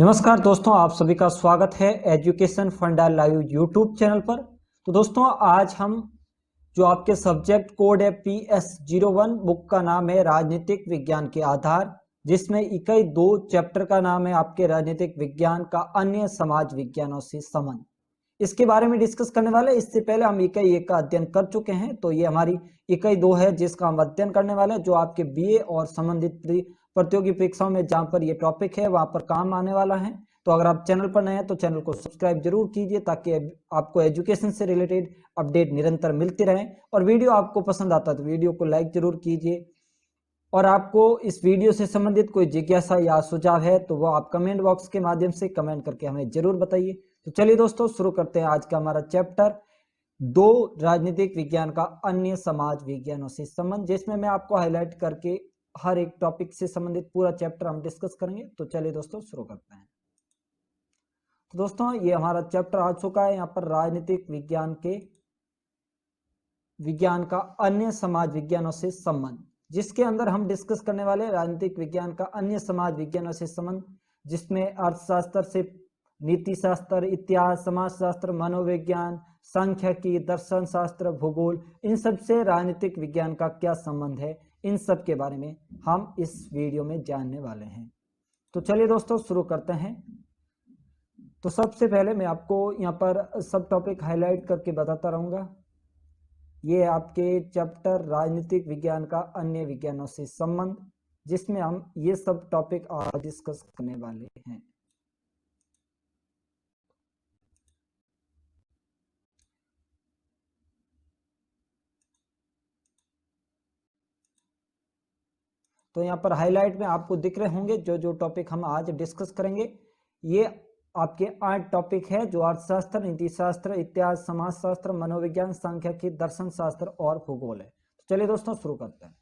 नमस्कार दोस्तों, आप सभी का स्वागत है एजुकेशन फंडा लाइव यूट्यूब चैनल पर। तो दोस्तों, आज हम जो आपके सब्जेक्ट कोड है PS01 बुक का नाम है राजनीतिक विज्ञान के आधार, जिसमें इकाई 2 चैप्टर का नाम है आपके राजनीतिक विज्ञान का अन्य समाज विज्ञानों से संबंध। इसके बारे में डिस्कस करने वाले। इससे पहले हम इकाई 1 का अध्ययन कर चुके हैं, तो ये हमारी इकाई 2 है जिसका हम अध्ययन करने वाले हैं, जो आपके बीए और संबंधित प्रतियोगी परीक्षाओं में जहां पर ये टॉपिक है वहां पर काम आने वाला है। तो अगर आप चैनल पर नए हैं तो चैनल को सब्सक्राइब जरूर कीजिए ताकि आपको एजुकेशन से रिलेटेड अपडेट निरंतर मिलती रहे। और वीडियो आपको पसंद आता है तो वीडियो को लाइक जरूर कीजिए। और आपको इस वीडियो से संबंधित कोई जिज्ञासा या सुझाव है तो वो आप कमेंट बॉक्स के माध्यम से कमेंट करके हमें जरूर बताइए। तो चलिए दोस्तों, शुरू करते हैं आज का हमारा चैप्टर 2 राजनीतिक विज्ञान का अन्य समाज विज्ञानों से संबंध, जिसमें मैं आपको हाईलाइट करके हर एक टॉपिक से संबंधित पूरा चैप्टर हम डिस्कस करेंगे। तो चलिए दोस्तों, शुरू करते हैं। तो दोस्तों, ये हमारा चैप्टर आ चुका है यहाँ पर राजनीतिक विज्ञान का अन्य समाज विज्ञानों से संबंध, जिसके अंदर हम डिस्कस करने वाले राजनीतिक विज्ञान का अन्य समाज विज्ञानों से संबंध, जिसमें अर्थशास्त्र से नीति शास्त्र, इतिहास, समाजशास्त्र, मनोविज्ञान, सांख्यिकी, दर्शन शास्त्र, भूगोल, इन सब से राजनीतिक विज्ञान का क्या संबंध है, इन सब के बारे में हम इस वीडियो में जानने वाले हैं। तो चलिए दोस्तों, शुरू करते हैं। तो सबसे पहले मैं आपको यहाँ पर सब टॉपिक हाईलाइट करके बताता रहूंगा। ये आपके चैप्टर राजनीतिक विज्ञान का अन्य विज्ञानों से संबंध, जिसमें हम ये सब टॉपिक आज डिस्कस करने वाले हैं। तो यहाँ पर हाईलाइट में आपको दिख रहे होंगे जो जो टॉपिक हम आज डिस्कस करेंगे। ये आपके 8 टॉपिक है, जो अर्थशास्त्र, नीति शास्त्र, इतिहास, समाजशास्त्र, मनोविज्ञान, सांख्यिकी, दर्शन शास्त्र और भूगोल है। तो चलिए दोस्तों, शुरू करते हैं।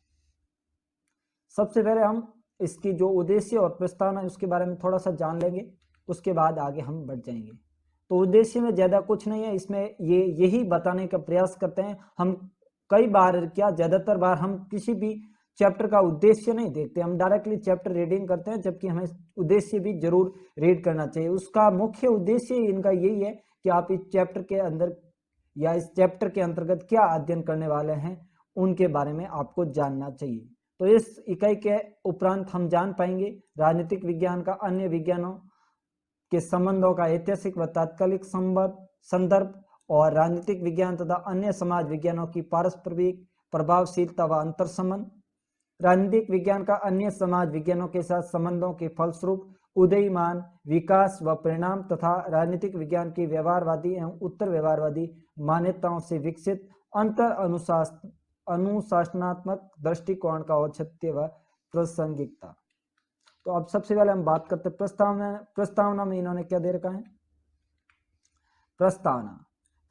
सबसे पहले हम इसकी जो उद्देश्य और प्रस्तावना है उसके बारे में थोड़ा सा जान लेंगे, उसके बाद आगे हम बढ़ जाएंगे। तो उद्देश्य में ज्यादा कुछ नहीं है, इसमें ये यही बताने का प्रयास करते हैं। हम कई बार क्या ज्यादातर बार हम किसी भी चैप्टर का उद्देश्य नहीं देखते, हम डायरेक्टली चैप्टर रीडिंग करते हैं, जबकि हमें उद्देश्य भी जरूर रीड करना चाहिए। उसका मुख्य उद्देश्य इनका यही है कि आप इस चैप्टर के अंदर या इस चैप्टर के अंतर्गत क्या अध्ययन करने वाले हैं उनके बारे में आपको जानना चाहिए। तो इस इकाई के उपरांत हम जान पाएंगे राजनीतिक विज्ञान का अन्य विज्ञानों के संबंधों का ऐतिहासिक व तात्कालिक संदर्भ और राजनीतिक विज्ञान तथा अन्य समाज विज्ञानों की पारस्परिक प्रभावशीलता व अंतर संबंध, राजनीतिक विज्ञान का अन्य समाज विज्ञानों के साथ संबंधों के फलस्वरूप उदयमान विकास व परिणाम तथा राजनीतिक विज्ञान की व्यवहारवादी एवं उत्तर व्यवहारवादी मान्यताओं से विकसित अंतर अनुशासनात्मक दृष्टिकोण का औचित्य व प्रासंगिकता। तो अब सबसे पहले हम बात करते हैं प्रस्तावना में इन्होंने क्या दे रखा है।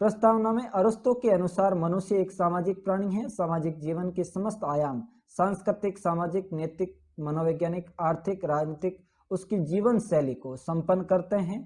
प्रस्तावना में अरस्तु के अनुसार मनुष्य एक सामाजिक प्राणी है। सामाजिक जीवन के समस्त आयाम सांस्कृतिक, सामाजिक, नैतिक, मनोवैज्ञानिक, आर्थिक, राजनीतिक उसकी जीवन शैली को संपन्न करते हैं।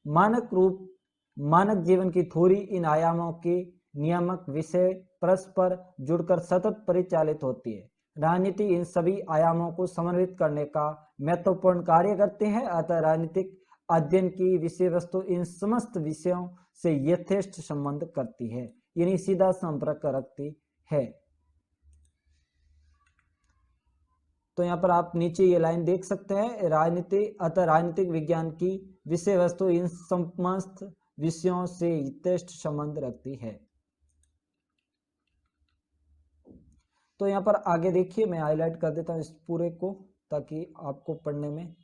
मानक जीवन की थ्योरी इन आयामों के नियामक विषय परस्पर जुड़कर सतत परिचालित होती है। राजनीति इन सभी आयामों को समन्वित करने का महत्वपूर्ण कार्य करती है। अतः राजनीतिक अध्ययन की विषय वस्तु इन समस्त विषयों से यथेष्ट संबंध करती है, यानी सीधा संपर्क रखती है। तो यहाँ पर आप नीचे ये लाइन देख सकते हैं, राजनीतिक विज्ञान की विषय वस्तु इन समस्त विषयों से यथेष्ट संबंध रखती है। तो यहाँ पर आगे देखिए, मैं हाईलाइट कर देता हूँ इस पूरे को ताकि आपको पढ़ने में।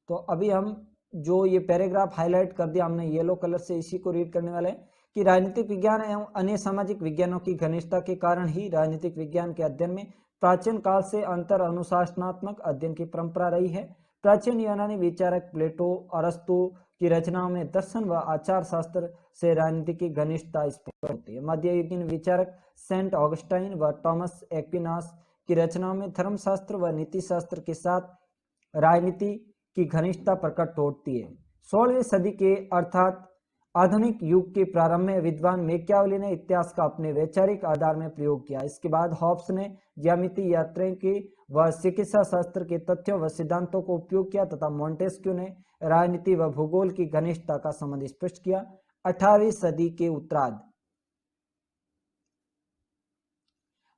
तो अभी हम जो ये पैराग्राफ हाईलाइट कर दिया हमने येलो कलर से, इसी को रीड करने वाले हैं कि राजनीतिक विज्ञान एवं अन्य सामाजिक विज्ञानों की घनिष्ठता के कारण ही राजनीतिक विज्ञान के अध्ययन में प्राचीन काल से अंतर अनुशासनात्मक अध्ययन की परंपरा रही है। प्राचीन यूनानी विचारक प्लेटो, अरस्तु की रचनाओं में दर्शन व आचार शास्त्र से राजनीति की घनिष्ठता स्पष्ट होती है। मध्ययुगीन विचारक सेंट ऑगस्टाइन व टॉमस एक्विनास की रचनाओं में धर्मशास्त्र व नीति शास्त्र के साथ राजनीति की घनिष्ठता प्रकट होती है। 16वीं सदी के अर्थात आधुनिक युग के प्रारंभ में विद्वान मैकियावेली ने इतिहास का अपने वैचारिक आधार में प्रयोग किया। इसके बाद हॉब्स ने ज्यामिति, यात्रा की वह चिकित्सा शास्त्र के तथ्यों व सिद्धांतों को उपयोग किया तथा मॉन्टेस्क्यू ने राजनीति व भूगोल की घनिष्ठता का संबंध स्पष्ट किया। 18वीं सदी के उत्तरार्ध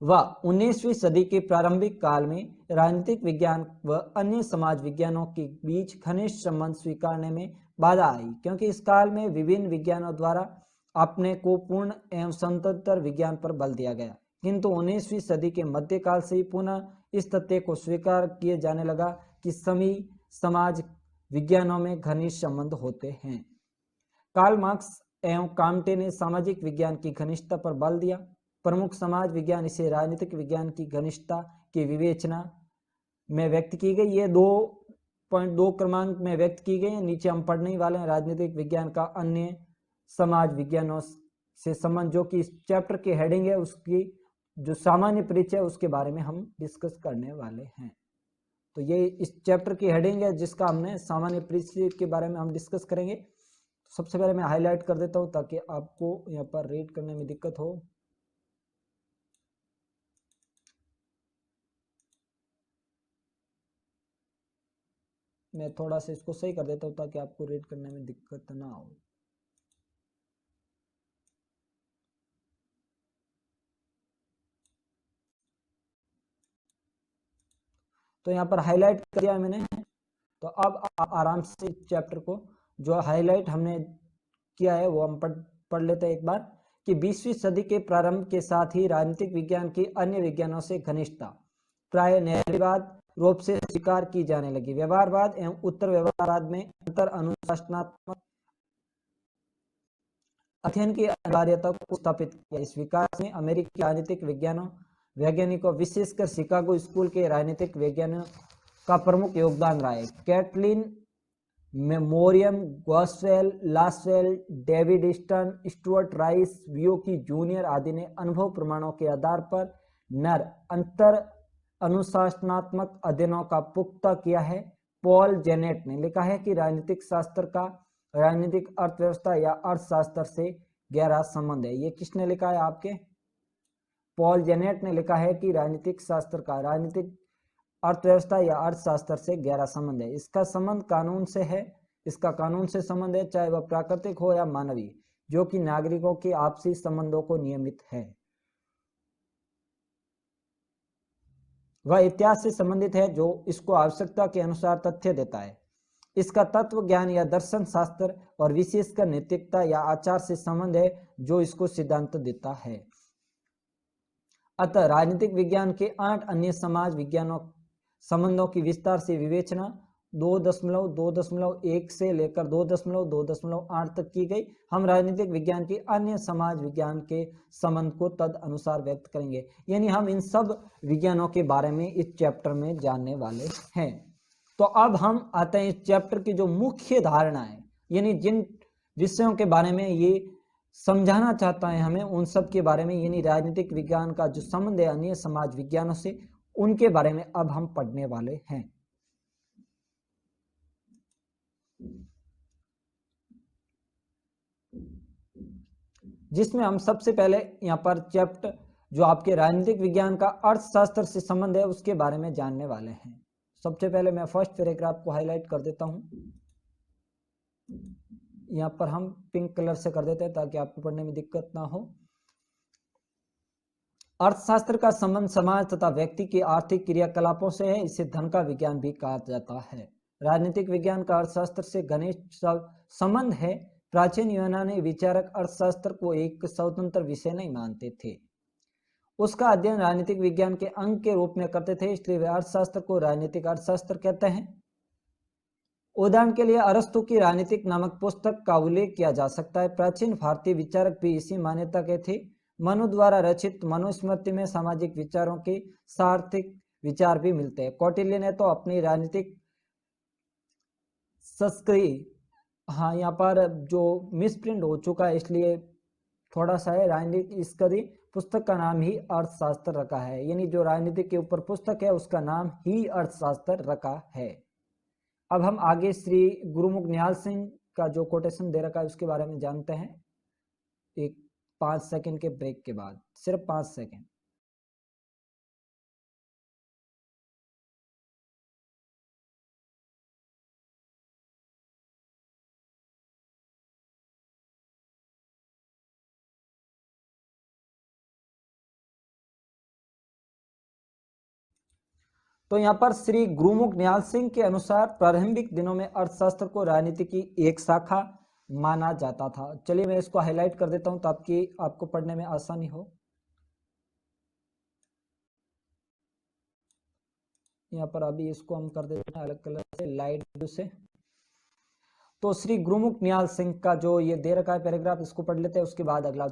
व 19वीं सदी के प्रारंभिक काल में राजनीतिक विज्ञान व अन्य समाज विज्ञानों के बीच घनिष्ठ संबंध स्वीकारने में बाधा आई, क्योंकि इस काल में विभिन्न विज्ञानों द्वारा अपने को पूर्ण एवं स्वतंत्र विज्ञान पर बल दिया गया, किंतु 19वीं सदी के मध्यकाल से ही पुनः इस तथ्य को स्वीकार किए जाने लगा कि सभी समाज विज्ञानों में घनिष्ठ संबंध होते हैं। कार्ल मार्क्स एवं काम्टे ने सामाजिक विज्ञान की घनिष्ठता पर बल दिया। प्रमुख समाज विज्ञान इसे राजनीतिक विज्ञान की घनिष्ठता की विवेचना में व्यक्त की गई। ये 2.2 क्रमांक में व्यक्त की गई है। नीचे हम पढ़ने वाले हैं राजनीतिक विज्ञान का अन्य समाज विज्ञानों से संबंध, जो कि इस चैप्टर की हेडिंग है, उसकी जो सामान्य परिचय उसके बारे में हम डिस्कस करने वाले हैं। तो ये इस चैप्टर की हेडिंग है जिसका हमने सामान्य परिचय के बारे में हम डिस्कस करेंगे। सबसे पहले मैं हाईलाइट कर देता हूं ताकि आपको यहाँ पर रीड करने में दिक्कत हो। मैं थोड़ा सा इसको सही कर देता हूं ताकि आपको रीड करने में दिक्कत ना हो। तो यहाँ पर हाईलाइट कर दिया मैंने। तो अब आप आराम से चैप्टर को जो हाईलाइट हमने किया है वो हम पढ़ लेते हैं एक बार कि 20वीं सदी के प्रारंभ के साथ ही राजनीतिक विज्ञान की अन्य विज्ञानों से घनिष्ठता प्राय नारीवाद रूप से स्वीकार की जाने लगी। व्यवहारवाद एवं उत्तर व्यवहारवाद में अंतर अनुशासनात्मक अध्ययन की अनिवार्यता को स्थापित किया। इस विकास में अमेरिकी राजनीतिक वैज्ञानिकों विशेषकर शिकागो स्कूल के राजनीतिक वैज्ञानिकों का प्रमुख योगदान रहा है। कैटलिन मेमोरियम, गॉस्वेल, Lasswell, David Stern, Stuart Rice, V O Key junior आदि ने अनुभव प्रमाणों के आधार पर नर अंतर अनुशासनात्मक अध्ययनों का पुख्ता किया है। पॉल जेनेट ने लिखा है कि राजनीतिक शास्त्र का राजनीतिक अर्थव्यवस्था या अर्थशास्त्र से गहरा संबंध है। ये किसने लिखा है? आपके पॉल जेनेट ने लिखा है कि राजनीतिक शास्त्र का राजनीतिक अर्थव्यवस्था या अर्थशास्त्र से गहरा संबंध है। इसका संबंध कानून से है, इसका कानून से संबंध है, चाहे वह प्राकृतिक हो या मानवीय, जो कि नागरिकों के आपसी संबंधों को नियमित है। वह इतिहास से संबंधित है, जो इसको आवश्यकता के अनुसार तथ्य देता है। इसका तत्व ज्ञान या दर्शन शास्त्र और विशेषकर नैतिकता या आचार से संबंध है, जो इसको सिद्धांत देता है। अतः राजनीतिक विज्ञान के 8 अन्य समाज विज्ञानों संबंधों की विस्तार से विवेचना 2.2.1 से लेकर 2.2.8 तक की गई। हम राजनीतिक विज्ञान के अन्य समाज विज्ञान के संबंध को तद अनुसार व्यक्त करेंगे, यानी हम इन सब विज्ञानों के बारे में इस चैप्टर में जानने वाले हैं। तो अब हम आते हैं इस चैप्टर की जो मुख्य धारणा है, यानी जिन विषयों के बारे में ये समझाना चाहता है हमें, उन सब के बारे में, यानी राजनीतिक विज्ञान का जो संबंध है अन्य समाज विज्ञानों से, उनके बारे में अब हम पढ़ने वाले हैं। जिसमें हम सबसे पहले यहाँ पर चैप्टर जो आपके राजनीतिक विज्ञान का अर्थशास्त्र से संबंध है उसके बारे में जानने वाले हैं। सबसे पहले मैं फर्स्ट पैराग्राफ को हाईलाइट कर देता हूं। यहाँ पर हम पिंक कलर से कर देते हैं ताकि आपको पढ़ने में दिक्कत ना हो। अर्थशास्त्र का संबंध समाज तथा व्यक्ति के आर्थिक क्रियाकलापों से है। इसे धन का विज्ञान भी कहा जाता है। राजनीतिक विज्ञान का अर्थशास्त्र से घनिष्ठ संबंध है। प्राचीन यूनानी विचारक अर्थशास्त्र को एक स्वतंत्र विषय नहीं मानते थे, उसका अध्ययन राजनीतिक विज्ञान के अंग के रूप में करते थे, इसलिए वे अर्थशास्त्र को राजनीतिक अर्थशास्त्र कहते हैं। उदाहरण के लिए अरस्तु की राजनीतिक नामक पुस्तक का उल्लेख किया जा सकता है। प्राचीन भारतीय विचारक भी इसी मान्यता के थे। मनु द्वारा रचित मनुस्मृति में सामाजिक विचारों के सार्थिक विचार भी मिलते हैं। कौटिल्य ने तो अपनी राजनीतिक संस्कृति, हाँ यहाँ पर जो मिसप्रिंट हो चुका है इसलिए थोड़ा सा है, राजनीतिक इसकी पुस्तक का नाम ही अर्थशास्त्र रखा है, यानी जो राजनीतिक के ऊपर पुस्तक है उसका नाम ही अर्थशास्त्र रखा है। अब हम आगे श्री गुरुमुख निहाल सिंह का जो कोटेशन दे रखा है उसके बारे में जानते हैं, एक 5 सेकंड के ब्रेक के बाद, सिर्फ 5 सेकंड। तो यहाँ पर श्री गुरुमुख निहाल सिंह के अनुसार प्रारंभिक दिनों में अर्थशास्त्र को राजनीति की एक शाखा माना जाता था। चलिए मैं इसको हाईलाइट कर देता हूं ताकि आपको पढ़ने में आसानी हो। यहाँ पर अभी इसको हम कर देते हैं अलग कलर से, लाइट ब्लू से। तो श्री गुरुमुख निहाल सिंह का जो ये दे रखा है पैराग्राफ, इसको पढ़ लेते हैं, उसके बाद अगला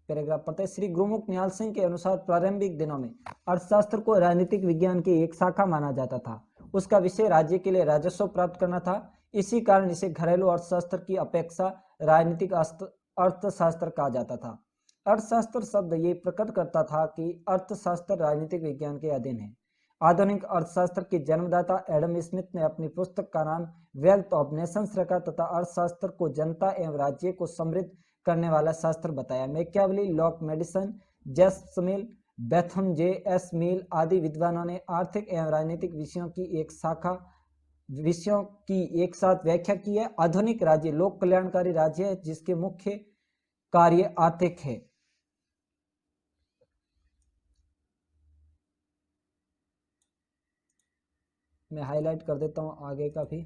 पैराग्राफ पढ़ते हैं। श्री गुरुमुख निहाल सिंह के अनुसार प्रारंभिक दिनों में अर्थशास्त्र को राजनीतिक विज्ञान की एक शाखा माना जाता था। उसका विषय राज्य के लिए राजस्व प्राप्त करना था। इसी कारण इसे घरेलू अर्थशास्त्र की अपेक्षा राजनीतिक अर्थशास्त्र कहा जाता था। अर्थशास्त्र शब्द ये प्रकट करता था कि अर्थशास्त्र राजनीतिक विज्ञान के अधीन है। आधुनिक अर्थशास्त्र के जन्मदाता एडम स्मिथ ने अपनी पुस्तक का नाम वेल्थ ऑफ नेशंस रखा तथा अर्थशास्त्र को जनता एवं राज्य को समृद्ध करने वाला शास्त्र बताया। Machiavelli, Locke, Madison, James, Bentham, J S. Mill आदि विद्वानों ने आर्थिक एवं राजनीतिक विषयों की एक साथ व्याख्या की है। आधुनिक राज्य लोक कल्याणकारी राज्य है जिसके मुख्य कार्य आर्थिक है। मैं हाईलाइट कर देता हूं आगे का भी।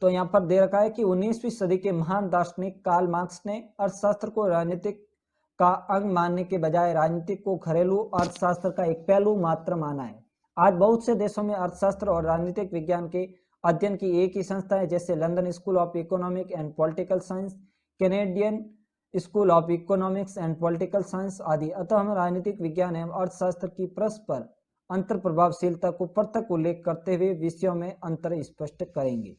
तो यहां पर दे रखा है कि 19वीं सदी के महान दार्शनिक कार्ल मार्क्स ने अर्थशास्त्र को राजनीतिक का अंग मानने के बजाय राजनीतिक को घरेलू अर्थशास्त्र का एक पहलू मात्र माना है। आज बहुत से देशों में अर्थशास्त्र और राजनीतिक विज्ञान के अध्ययन की एक ही संस्था है, जैसे London school of economic and political science, Canadian school of economics and political science आदि। अतः हम राजनीतिक विज्ञान एवं अर्थशास्त्र की परस्पर अंतर प्रभावशीलता को पृथक उल्लेख करते हुए विषयों में अंतर स्पष्ट करेंगे।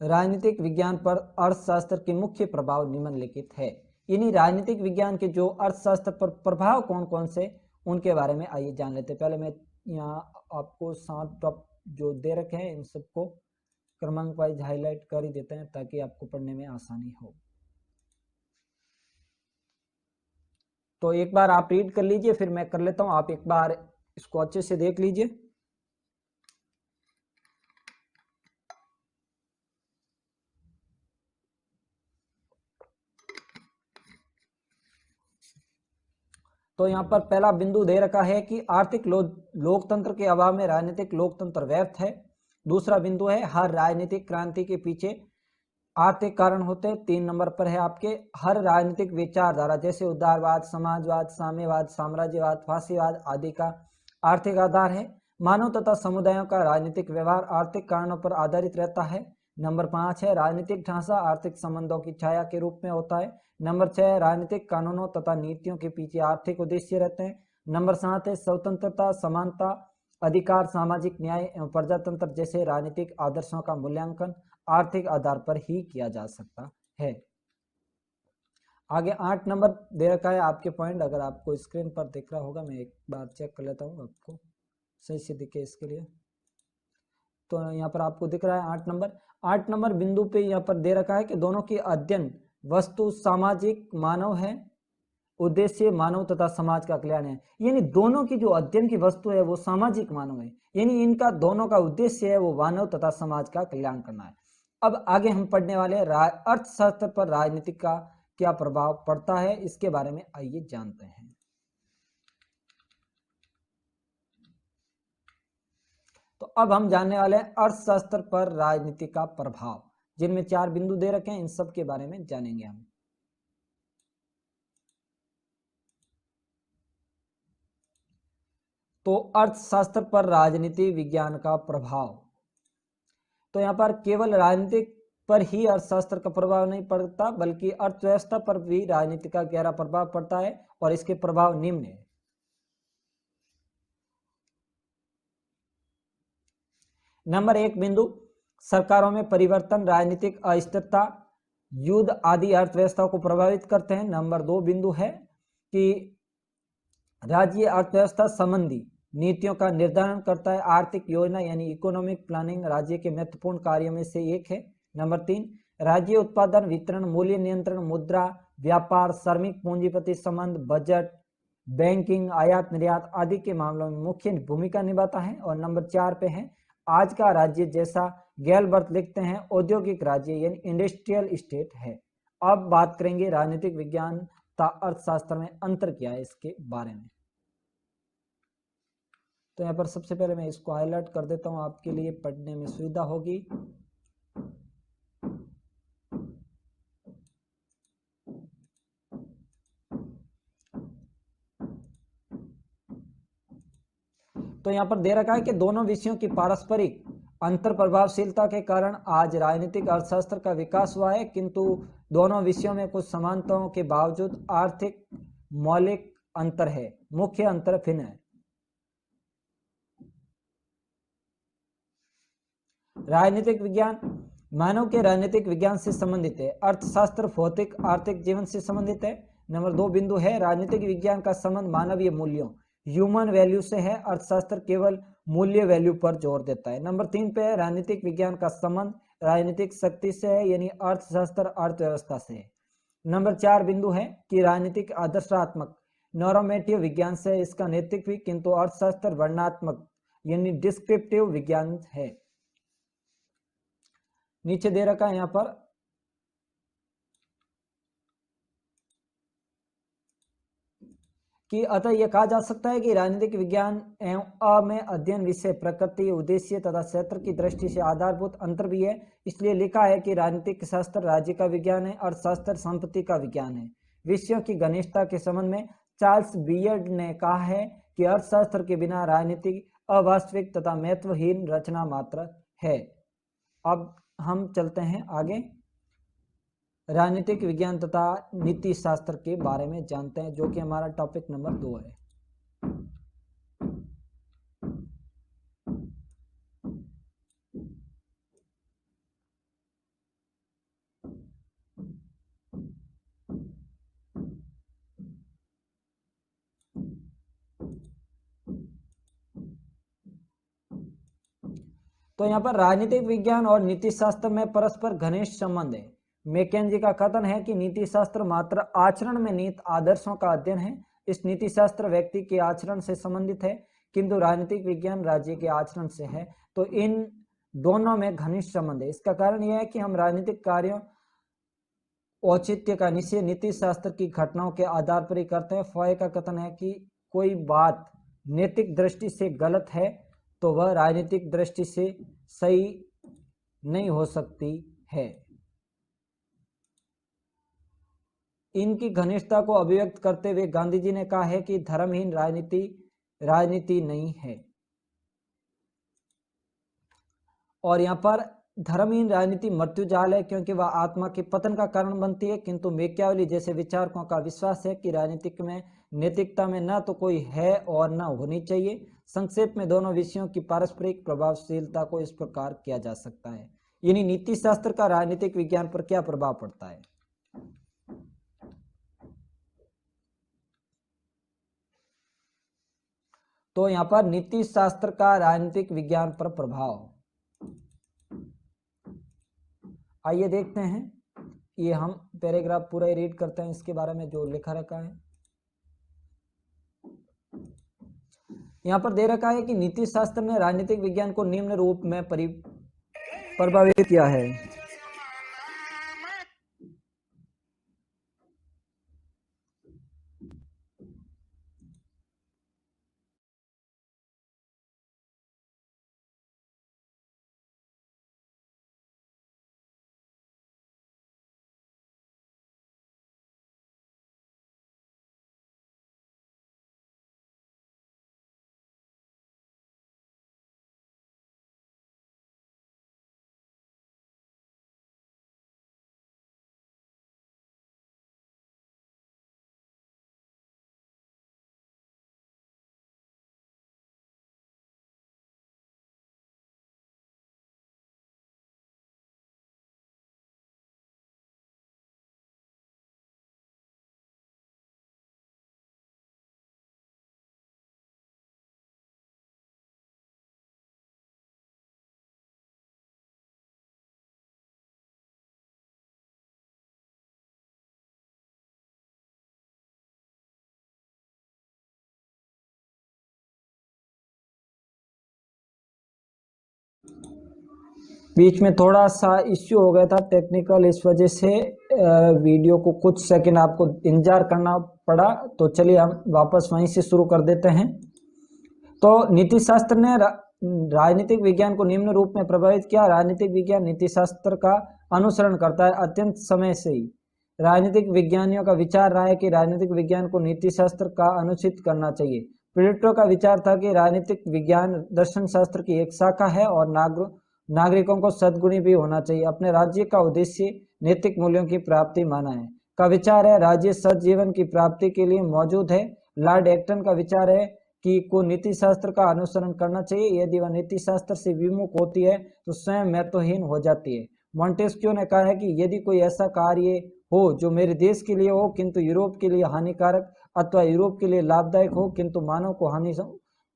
राजनीतिक विज्ञान पर अर्थशास्त्र के मुख्य प्रभाव निम्नलिखित है। इन्हीं राजनीतिक विज्ञान के जो अर्थशास्त्र पर प्रभाव कौन कौन से, उनके बारे में आइए जान लेते हैं। पहले मैं यहाँ आपको 7 टॉप जो दे रखे हैं इन सबको क्रमांक वाइज हाईलाइट कर ही देते हैं ताकि आपको पढ़ने में आसानी हो। तो एक बार आप रीड कर लीजिए, फिर मैं कर लेता हूं। आप एक बार इसको अच्छे से देख लीजिए। तो यहाँ पर पहला बिंदु दे रखा है कि आर्थिक लोकतंत्र के अभाव में राजनीतिक लोकतंत्र व्यर्थ है। दूसरा बिंदु है हर राजनीतिक क्रांति के पीछे आर्थिक कारण होते हैं। 3 नंबर पर है आपके हर राजनीतिक विचारधारा जैसे उदारवाद, समाजवाद, साम्यवाद, साम्राज्यवाद, फांसीवाद आदि का आर्थिक आधार है। मानव तथा समुदायों का राजनीतिक व्यवहार आर्थिक कारणों पर आधारित रहता है। नंबर 5 है राजनीतिक ढांचा आर्थिक संबंधों की छाया के रूप में होता है। नंबर 6 राजनीतिक कानूनों तथा नीतियों के पीछे आर्थिक उद्देश्य रहते हैं। नंबर 7 है स्वतंत्रता, समानता, अधिकार, सामाजिक न्याय एवं प्रजातंत्र जैसे राजनीतिक आदर्शों का मूल्यांकन आर्थिक आधार पर ही किया जा सकता है। आगे 8 नंबर दे रखा है आपके पॉइंट, अगर आपको स्क्रीन पर दिख रहा होगा, मैं एक बार चेक कर लेता हूँ आपको सही से दिखे इसके लिए। तो यहाँ पर आपको दिख रहा है 8 नंबर बिंदु पे यहाँ पर दे रखा है कि दोनों की अध्ययन वस्तु सामाजिक मानव है, उद्देश्य मानव तथा समाज का कल्याण है। यानी दोनों की जो अध्ययन की वस्तु है वो सामाजिक मानव है, यानी इनका दोनों का उद्देश्य है वो मानव तथा समाज का कल्याण करना है। अब आगे हम पढ़ने वाले अर्थशास्त्र पर राजनीति का क्या प्रभाव पड़ता है, इसके बारे में आइए जानते हैं। तो अब हम जानने वाले हैं अर्थशास्त्र पर राजनीति का प्रभाव, जिनमें 4 बिंदु दे रखे हैं, इन सब के बारे में जानेंगे हम। तो अर्थशास्त्र पर राजनीति विज्ञान का प्रभाव, तो यहाँ पर केवल राजनीतिक पर ही अर्थशास्त्र का प्रभाव नहीं पड़ता बल्कि अर्थव्यवस्था पर भी राजनीति का गहरा प्रभाव पड़ता है और इसके प्रभाव निम्न है। नंबर 1 बिंदु सरकारों में परिवर्तन, राजनीतिक अस्थिरता, युद्ध आदि अर्थव्यवस्था को प्रभावित करते हैं। नंबर 2 बिंदु है कि राज्य अर्थव्यवस्था संबंधी नीतियों का निर्धारण करता है। आर्थिक योजना यानी इकोनॉमिक प्लानिंग राज्य के महत्वपूर्ण कार्यों में से एक है। नंबर 3 राज्य उत्पादन, वितरण, मूल्य नियंत्रण, मुद्रा, व्यापार, श्रमिक पूंजीपति संबंध, बजट, बैंकिंग, आयात निर्यात आदि के मामलों में मुख्य भूमिका निभाता है। और नंबर 4 पे है आज का राज्य जैसा गैलबर्ट लिखते हैं औद्योगिक राज्य यानी इंडस्ट्रियल स्टेट है। अब बात करेंगे राजनीतिक विज्ञान तथा अर्थशास्त्र में अंतर क्या है इसके बारे में। तो यहाँ पर सबसे पहले मैं इसको हाईलाइट कर देता हूँ, आपके लिए पढ़ने में सुविधा होगी। तो यहाँ पर दे रखा है कि दोनों विषयों की पारस्परिक अंतर प्रभावशीलता के कारण आज राजनीतिक अर्थशास्त्र का विकास हुआ है, किंतु दोनों विषयों में कुछ समानताओं के बावजूद आर्थिक मौलिक अंतर है, मुख्य अंतर भिन्न है। राजनीतिक विज्ञान मानव के राजनीतिक विज्ञान से संबंधित है, अर्थशास्त्र भौतिक आर्थिक जीवन से संबंधित है। नंबर 2 बिंदु है राजनीतिक विज्ञान का संबंध मानवीय मूल्यों ह्यूमन वैल्यू से है, अर्थशास्त्र केवल मूल्य वैल्यू पर जोर देता है। नंबर 3 पे है राजनीतिक विज्ञान का संबंध राजनीतिक शक्ति से है, यानी अर्थशास्त्र अर्थव्यवस्था से है। नंबर 4 बिंदु है कि राजनीतिक आदर्शात्मक नॉर्मेटिव विज्ञान से है, इसका नैतिक भी, किंतु अर्थशास्त्र वर्णनात्मक यानी डिस्क्रिप्टिव विज्ञान है। नीचे दे रखा है यहाँ पर कि अतः यह कहा जा सकता है कि राजनीतिक विज्ञान एवं अ में अध्ययन विषय प्रकृति उद्देश्य तथा क्षेत्र की दृष्टि से आधारभूत अंतर भी है। इसलिए लिखा है कि राजनीतिक शास्त्र राज्य का विज्ञान है, अर्थशास्त्र संपत्ति का विज्ञान है। विषयों की घनिष्ठता के संबंध में चार्ल्स बियर्ड ने कहा है कि अर्थशास्त्र के बिना राजनीतिक अवास्तविक तथा महत्वहीन रचना मात्र है। अब हम चलते हैं आगे, राजनीतिक विज्ञान तथा नीति शास्त्र के बारे में जानते हैं, जो कि हमारा टॉपिक नंबर 2 है। तो यहाँ पर राजनीतिक विज्ञान और नीति शास्त्र में परस्पर घनिष्ठ संबंध है। मैकेंजी का कथन है कि नीति शास्त्र मात्र आचरण में नीत आदर्शों का अध्ययन है। इस नीति शास्त्र व्यक्ति के आचरण से संबंधित है, किंतु राजनीतिक विज्ञान राज्य के आचरण से है। तो इन दोनों में घनिष्ठ संबंध है। इसका कारण यह है कि हम राजनीतिक कार्यों औचित्य का निश्चय नीति शास्त्र की घटनाओं के आधार पर ही करते हैं। फॉय का कथन है कि कोई बात नैतिक दृष्टि से गलत है तो वह राजनीतिक दृष्टि से सही नहीं हो सकती है। इनकी घनिष्ठता को अभिव्यक्त करते हुए गांधी जी ने कहा है कि धर्महीन राजनीति नहीं है। और यहाँ पर धर्महीन राजनीति मृत्युजाल है, क्योंकि वह आत्मा के पतन का कारण बनती है। किंतु मैकियावेली जैसे विचारकों का विश्वास है कि राजनीतिक में नैतिकता में न तो कोई है और न होनी चाहिए। संक्षेप में दोनों विषयों की पारस्परिक प्रभावशीलता को इस प्रकार किया जा सकता है, यानी नीति शास्त्र का राजनीतिक विज्ञान पर क्या प्रभाव पड़ता है। तो यहाँ पर नीति शास्त्र का राजनीतिक विज्ञान पर प्रभाव, आइए देखते हैं। ये हम पैराग्राफ पूरा ही रीड करते हैं इसके बारे में जो लिखा रखा है। यहाँ पर दे रखा है कि नीति शास्त्र ने राजनीतिक विज्ञान को निम्न रूप में प्रभावित किया है। बीच में थोड़ा सा इश्यू हो गया था टेक्निकल, इस वजह से वीडियो को कुछ सेकंड आपको इंतजार करना पड़ा। तो चलिए हम वापस वहीं से शुरू कर देते हैं। तो नीति शास्त्र ने राजनीतिक विज्ञान को निम्न रूप में प्रभावित किया। राजनीतिक विज्ञान नीति शास्त्र का अनुसरण करता है। अत्यंत समय से ही राजनीतिक विज्ञानियों का विचार रहा है कि राजनीतिक विज्ञान को नीति शास्त्र का अनुचित करना चाहिए। प्लेटो का विचार था कि राजनीतिक विज्ञान दर्शन शास्त्र की एक शाखा है और नागरिकों को सद्गुणी भी होना चाहिए। अपने राज्य का उद्देश्य नैतिक मूल्यों की प्राप्ति माना है। का विचार है राज्य सद्जीवन की प्राप्ति के लिए मौजूद है। लॉर्ड एक्टन का विचार है कि को नीति शास्त्र का अनुसरण करना चाहिए। यदि वह नीति शास्त्र से विमुख होती है तो स्वयं महत्वहीन हो जाती है। मॉन्टेस्क्यू ने कहा है कि यदि कोई ऐसा कार्य हो जो मेरे देश के लिए हो किंतु यूरोप के लिए हानिकारक अथवा यूरोप के लिए लाभदायक हो किंतु मानव को हानि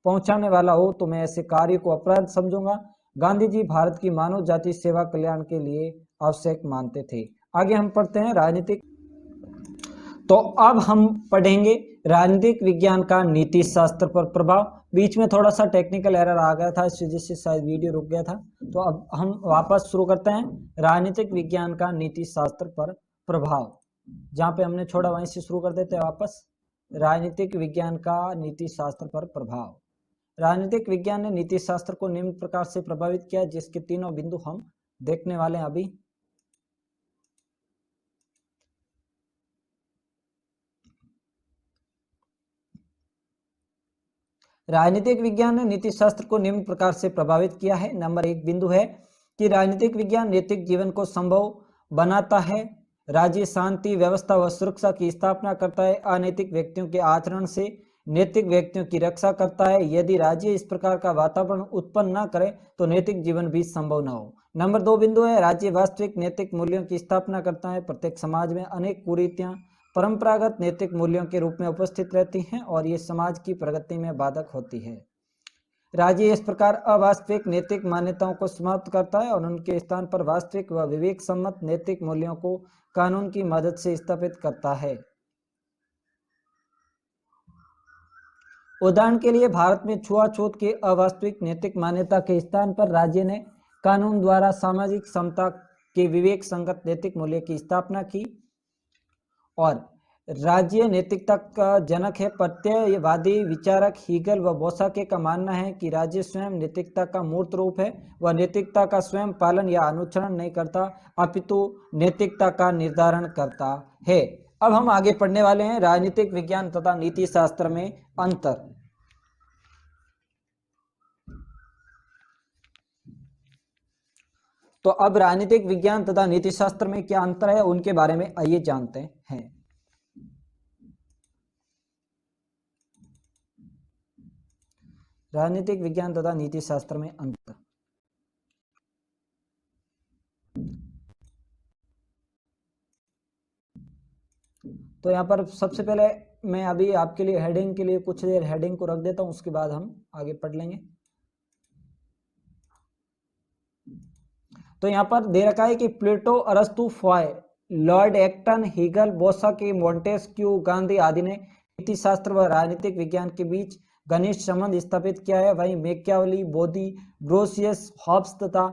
पहुंचाने वाला हो तो मैं ऐसे कार्य को अपराध समझूंगा। गांधी जी भारत की मानव जाति सेवा कल्याण के लिए आवश्यक मानते थे। आगे हम पढ़ते हैं राजनीतिक। तो अब हम पढ़ेंगे राजनीतिक विज्ञान का नीति शास्त्र पर प्रभाव। बीच में थोड़ा सा टेक्निकल एरर आ गया था, इस वजह से शायद वीडियो रुक गया था। तो अब हम वापस शुरू करते हैं राजनीतिक विज्ञान का नीति शास्त्र पर प्रभाव। जहां पे हमने छोड़ा वहीं से शुरू कर देते हैं वापस। राजनीतिक विज्ञान का नीति शास्त्र पर प्रभाव। राजनीतिक विज्ञान ने नीति शास्त्र को निम्न प्रकार से प्रभावित किया, जिसके तीनों बिंदु हम देखने वाले हैं अभी। राजनीतिक विज्ञान ने नीति शास्त्र को निम्न प्रकार से प्रभावित किया है। नंबर 1 बिंदु है कि राजनीतिक विज्ञान नैतिक जीवन को संभव बनाता है। राज्य शांति व्यवस्था व सुरक्षा की स्थापना करता है। अनैतिक व्यक्तियों के आचरण से नैतिक व्यक्तियों की रक्षा करता है। यदि राज्य इस प्रकार का वातावरण उत्पन्न न करे तो नैतिक जीवन भी संभव न हो। नंबर 2 बिंदु है राज्य वास्तविक नैतिक मूल्यों की स्थापना करता है। प्रत्येक समाज में अनेक कुरीतियां परंपरागत नैतिक मूल्यों के रूप में उपस्थित रहती हैं और ये समाज की प्रगति में बाधक होती है। राज्य इस प्रकार अवास्तविक नैतिक मान्यताओं को समाप्त करता है और उनके स्थान पर वास्तविक व विवेक सम्मत नैतिक मूल्यों को कानून की मदद से स्थापित करता है। उदाहरण के लिए भारत में छुआछूत के अवास्तविक नैतिक मान्यता के स्थान पर राज्य ने कानून द्वारा सामाजिक समता के विवेक संगत नैतिक मूल्य की स्थापना की। और राज्य नैतिकता का जनक है। प्रत्ययवादी विचारक हीगल व बोसाके का मानना है कि राज्य स्वयं नैतिकता का मूर्त रूप है। वह नैतिकता का स्वयं पालन या अनुसरण नहीं करता अपितु नैतिकता का निर्धारण करता है। अब हम आगे पढ़ने वाले हैं राजनीतिक विज्ञान तथा नीति शास्त्र में अंतर। तो अब राजनीतिक विज्ञान तथा नीति शास्त्र में क्या अंतर है उनके बारे में आइए जानते हैं। राजनीतिक विज्ञान तथा नीति शास्त्र में अंतर। तो यहाँ पर सबसे पहले मैं अभी आपके लिए हेडिंग के लिए कुछ देर हेडिंग को रख देता हूं, उसके बाद हम आगे पढ़ लेंगे। तो यहाँ पर दे रखा है कि प्लेटो, अरस्तु, फॉय, Lord Acton, Hegel, Bosanquet, Montesquieu, Gandhi आदि ने नीति शास्त्र व राजनीतिक विज्ञान के बीच घनिष्ठ संबंध स्थापित किया है। वहीं मैकियावेली, बोधी, ग्रोसियस, हॉब्स तथा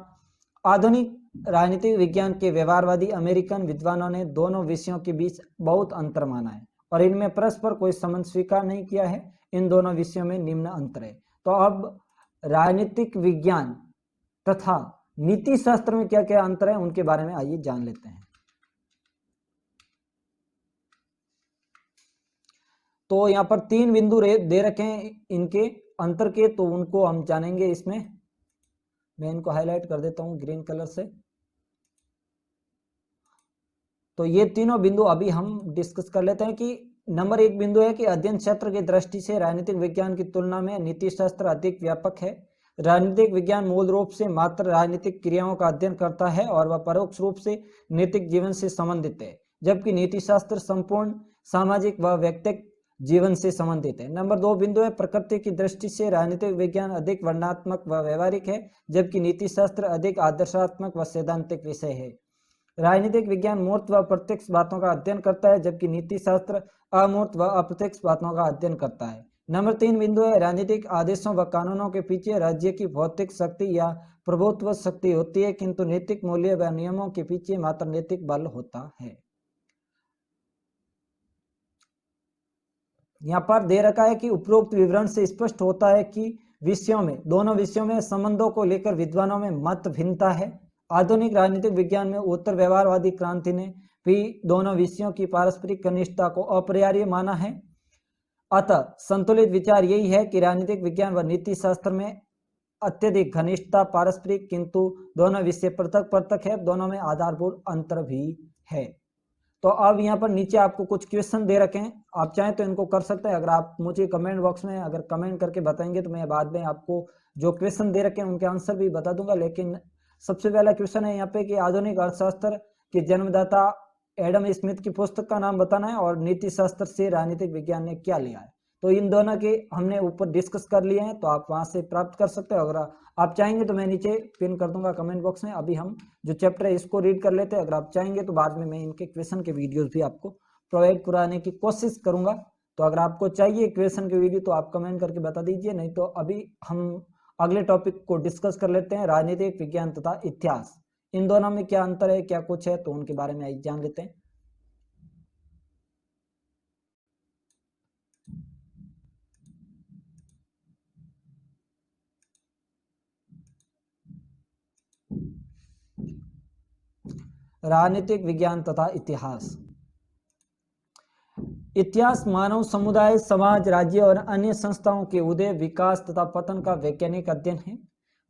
आधुनिक राजनीतिक विज्ञान के व्यवहारवादी अमेरिकन विद्वानों ने दोनों विषयों के बीच बहुत अंतर माना है और इनमें परस्पर कोई संबंध स्वीकार नहीं किया है। इन दोनों विषयों में निम्न अंतर है। तो अब राजनीतिक विज्ञान तथा नीति शास्त्र में क्या क्या अंतर है उनके बारे में आइए जान लेते हैं। तो यहाँ पर 3 बिंदु दे रखे हैं इनके अंतर के, तो उनको हम जानेंगे। इसमें मैं इनको हाईलाइट कर देता हूं ग्रीन कलर से। तो ये तीनों बिंदु अभी हम डिस्कस कर लेते हैं कि नंबर 1 बिंदु है कि अध्ययन क्षेत्र की दृष्टि से राजनीतिक विज्ञान की तुलना में नीति शास्त्र अधिक व्यापक है। राजनीतिक विज्ञान मूल रूप से मात्र राजनीतिक क्रियाओं का अध्ययन करता है और वह परोक्ष रूप से नैतिक जीवन से संबंधित है, जबकि नीति शास्त्र संपूर्ण सामाजिक व व्यक्तिगत जीवन से संबंधित है। नंबर 2 बिंदु है प्रकृति की दृष्टि से राजनीतिक विज्ञान अधिक वर्णनात्मक व व्यवहारिक है, जबकि नीति शास्त्र अधिक आदर्शात्मक व सैद्धांतिक विषय है। राजनीतिक विज्ञान मूर्त व प्रत्यक्ष बातों का अध्ययन करता है, जबकि नीति शास्त्र अमूर्त व अप्रत्यक्ष बातों का अध्ययन करता है। नंबर 3 बिंदु है राजनीतिक आदेशों व कानूनों के पीछे राज्य की भौतिक शक्ति या प्रभुत्व शक्ति होती है, किंतु नैतिक मूल्य व नियमों के पीछे मात्र नैतिक बल होता है। यहाँ पर दे रखा है कि उपरोक्त विवरण से स्पष्ट होता है कि दोनों विषयों में संबंधों को लेकर विद्वानों में मत भिन्नता है। आधुनिक राजनीतिक विज्ञान में उत्तर व्यवहारवादी क्रांति ने भी दोनों विषयों की पारस्परिक घनिष्ठता को अपरिहार्य माना है। अतः संतुलित विचार यही है कि राजनीतिक विज्ञान व नीति शास्त्र में अत्यधिक घनिष्ठता पारस्परिक, किंतु दोनों विषय पृथक पृथक है, दोनों में आधारभूत अंतर भी है। तो अब यहाँ पर नीचे आपको कुछ क्वेश्चन दे रखे हैं, आप चाहें तो इनको कर सकते हैं। अगर आप मुझे कमेंट बॉक्स में अगर कमेंट करके बताएंगे तो मैं बाद में आपको जो क्वेश्चन दे रखे हैं उनके आंसर भी बता दूंगा। लेकिन सबसे पहला क्वेश्चन है यहाँ पे कि आधुनिक अर्थशास्त्र के जन्मदाता एडम स्मिथ की पुस्तक का नाम बताना है और नीति शास्त्र से राजनीतिक विज्ञान ने क्या लिया है। तो इन दोनों के हमने ऊपर डिस्कस कर लिए हैं, तो आप वहां से प्राप्त कर सकते हो। अगर आप चाहेंगे तो मैं नीचे पिन कर दूंगा कमेंट बॉक्स में। अभी हम जो चैप्टर है इसको रीड कर लेते हैं। अगर आप चाहेंगे तो बाद में मैं इनके क्वेश्चन के वीडियोस भी आपको प्रोवाइड कराने की कोशिश करूंगा। तो अगर आपको चाहिए क्वेश्चन के वीडियो तो आप कमेंट करके बता दीजिए, नहीं तो अभी हम अगले टॉपिक को डिस्कस कर लेते हैं, राजनीतिक विज्ञान तथा इतिहास। इन दोनों में क्या अंतर है, क्या कुछ है, तो उनके बारे में जान लेते हैं। राजनीतिक विज्ञान तथा इतिहास। इतिहास मानव समुदाय, समाज, राज्य और अन्य संस्थाओं के उदय, विकास तथा पतन का वैज्ञानिक अध्ययन है।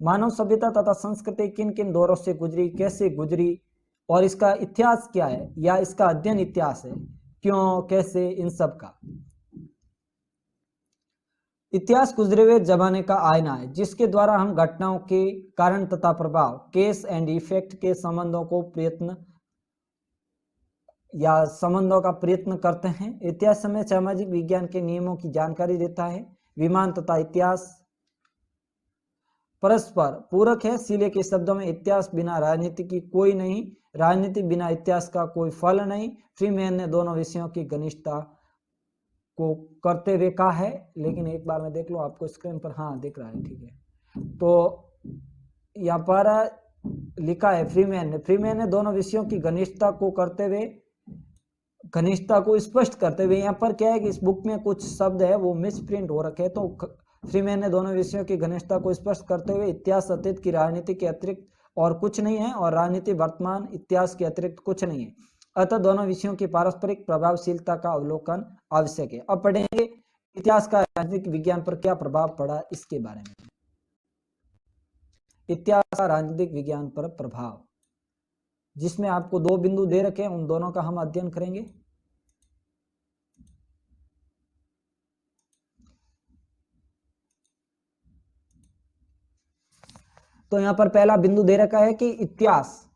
मानव सभ्यता तथा संस्कृति किन किन दौरों से गुजरी, कैसे गुजरी और इसका इतिहास क्या है या इसका अध्ययन इतिहास है, क्यों, कैसे, इन सब का। इतिहास गुजरे हुए जमाने का आईना है जिसके द्वारा हम घटनाओं के कारण तथा प्रभाव, केस एंड इफेक्ट के संबंधों का प्रयत्न करते हैं। इतिहास हमें सामाजिक विज्ञान के नियमों की जानकारी देता है। विज्ञान तथा इतिहास परस्पर पूरक है। सीले के शब्दों में इतिहास बिना राजनीति की कोई नहीं, राजनीति बिना इतिहास का कोई फल नहीं। फ्रीमैन ने दोनों विषयों की घनिष्ठता को करते हुए कहा है। लेकिन एक बार मैं देख लो आपको स्क्रीन पर, हाँ दिख रहा है, ठीक है। तो यहाँ पर लिखा है फ्रीमैन ने दोनों विषयों की घनिष्ठता को स्पष्ट करते हुए, यहाँ पर क्या है कि इस बुक में कुछ शब्द है वो मिसप्रिंट हो रखे हैं। तो फ्रीमैन ने दोनों विषयों की घनिष्ठता को स्पष्ट करते हुए इतिहास अतीत की राजनीति के अतिरिक्त और कुछ नहीं है और राजनीति वर्तमान इतिहास के अतिरिक्त कुछ नहीं है। अतः दोनों विषयों की पारस्परिक प्रभावशीलता का अवलोकन आवश्यक है। अब पढ़ेंगे इतिहास का राजनीतिक विज्ञान पर क्या प्रभाव पड़ा इसके बारे में। इतिहास का राजनीतिक विज्ञान पर प्रभाव, जिसमें आपको 2 बिंदु दे रखे हैं, उन दोनों का हम अध्ययन करेंगे। तो यहाँ पर पहला बिंदु दे रखा है कि इतिहास,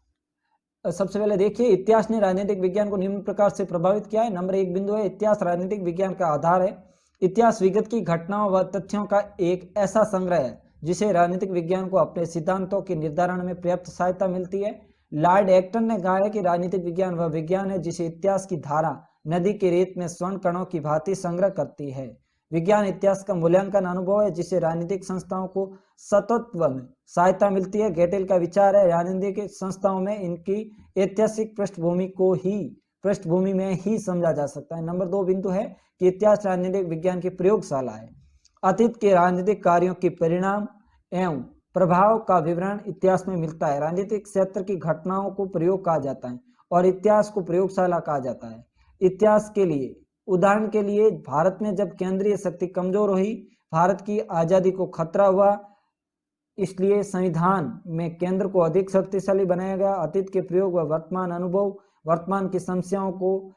सबसे पहले देखिए इतिहास ने राजनीतिक विज्ञान को निम्न प्रकार से प्रभावित किया है। नंबर 1 बिंदु है इतिहास राजनीतिक विज्ञान का आधार है। इतिहास विगत की घटनाओं व तथ्यों का एक ऐसा संग्रह है जिसे राजनीतिक विज्ञान को अपने सिद्धांतों के निर्धारण में पर्याप्त सहायता मिलती है। लॉर्ड एक्टन ने कहा है कि राजनीतिक विज्ञान वह विज्ञान है जिसे इतिहास की धारा नदी के रेत में स्वर्ण कणों की भांति संग्रह करती है। विज्ञान इतिहास का मूल्यांकन अनुभव है जिसे राजनीतिक संस्थाओं को सतत्व में सहायता मिलती है। गेटेल का विचार है राजनीतिक संस्थाओं में इनकी ऐतिहासिक पृष्ठभूमि में ही समझा जा सकता है। नंबर 2 बिंदु है कि इतिहास राजनीतिक विज्ञान की प्रयोगशाला है। अतीत के राजनीतिक कार्यों के परिणाम एवं प्रभाव का विवरण इतिहास में मिलता है। राजनीतिक क्षेत्र की घटनाओं को प्रयोग कहा जाता है और इतिहास को प्रयोगशाला कहा जाता है। इतिहास के लिए उदाहरण के लिए भारत में जब केंद्रीय शक्ति कमजोर हुई, भारत की आजादी को खतरा हुआ, इसलिए संविधान में केंद्र को अधिक शक्तिशाली बनाया गया। अतीत के प्रयोग व वर्तमान अनुभव वर्तमान की समस्याओं को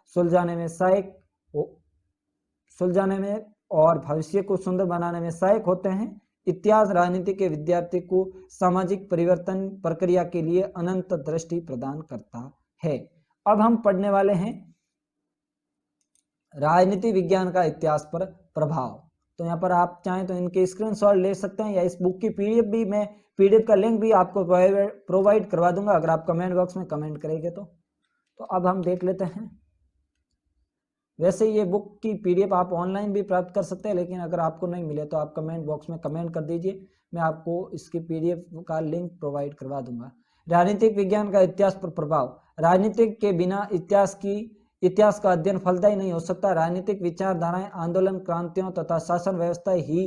सुलझाने में और भविष्य को सुंदर बनाने में सहायक होते हैं। इतिहास राजनीति के विद्यार्थी को सामाजिक परिवर्तन प्रक्रिया के लिए अनंत दृष्टि प्रदान करता है। अब हम पढ़ने वाले हैं राजनीति विज्ञान का इतिहास पर प्रभाव। तो यहाँ पर आप चाहें तो इनके स्क्रीनशॉट ले सकते हैं या इस बुक की पीडीएफ का लिंक भी आपको प्रोवाइड करवा दूंगा अगर आप कमेंट बॉक्स में कमेंट करेंगे तो अब हम देख लेते हैं वैसे ये बुक की पीडीएफ आप ऑनलाइन भी प्राप्त कर सकते हैं, लेकिन अगर आपको नहीं मिले तो आप कमेंट बॉक्स में कमेंट कर दीजिए, मैं आपको इसकी पीडीएफ का लिंक प्रोवाइड करवा दूंगा। राजनीतिक विज्ञान का इतिहास पर प्रभाव। राजनीतिक के बिना इतिहास का अध्ययन फलदायी नहीं हो सकता। राजनीतिक विचारधाराएं, आंदोलन, क्रांतियों तथा शासन व्यवस्था ही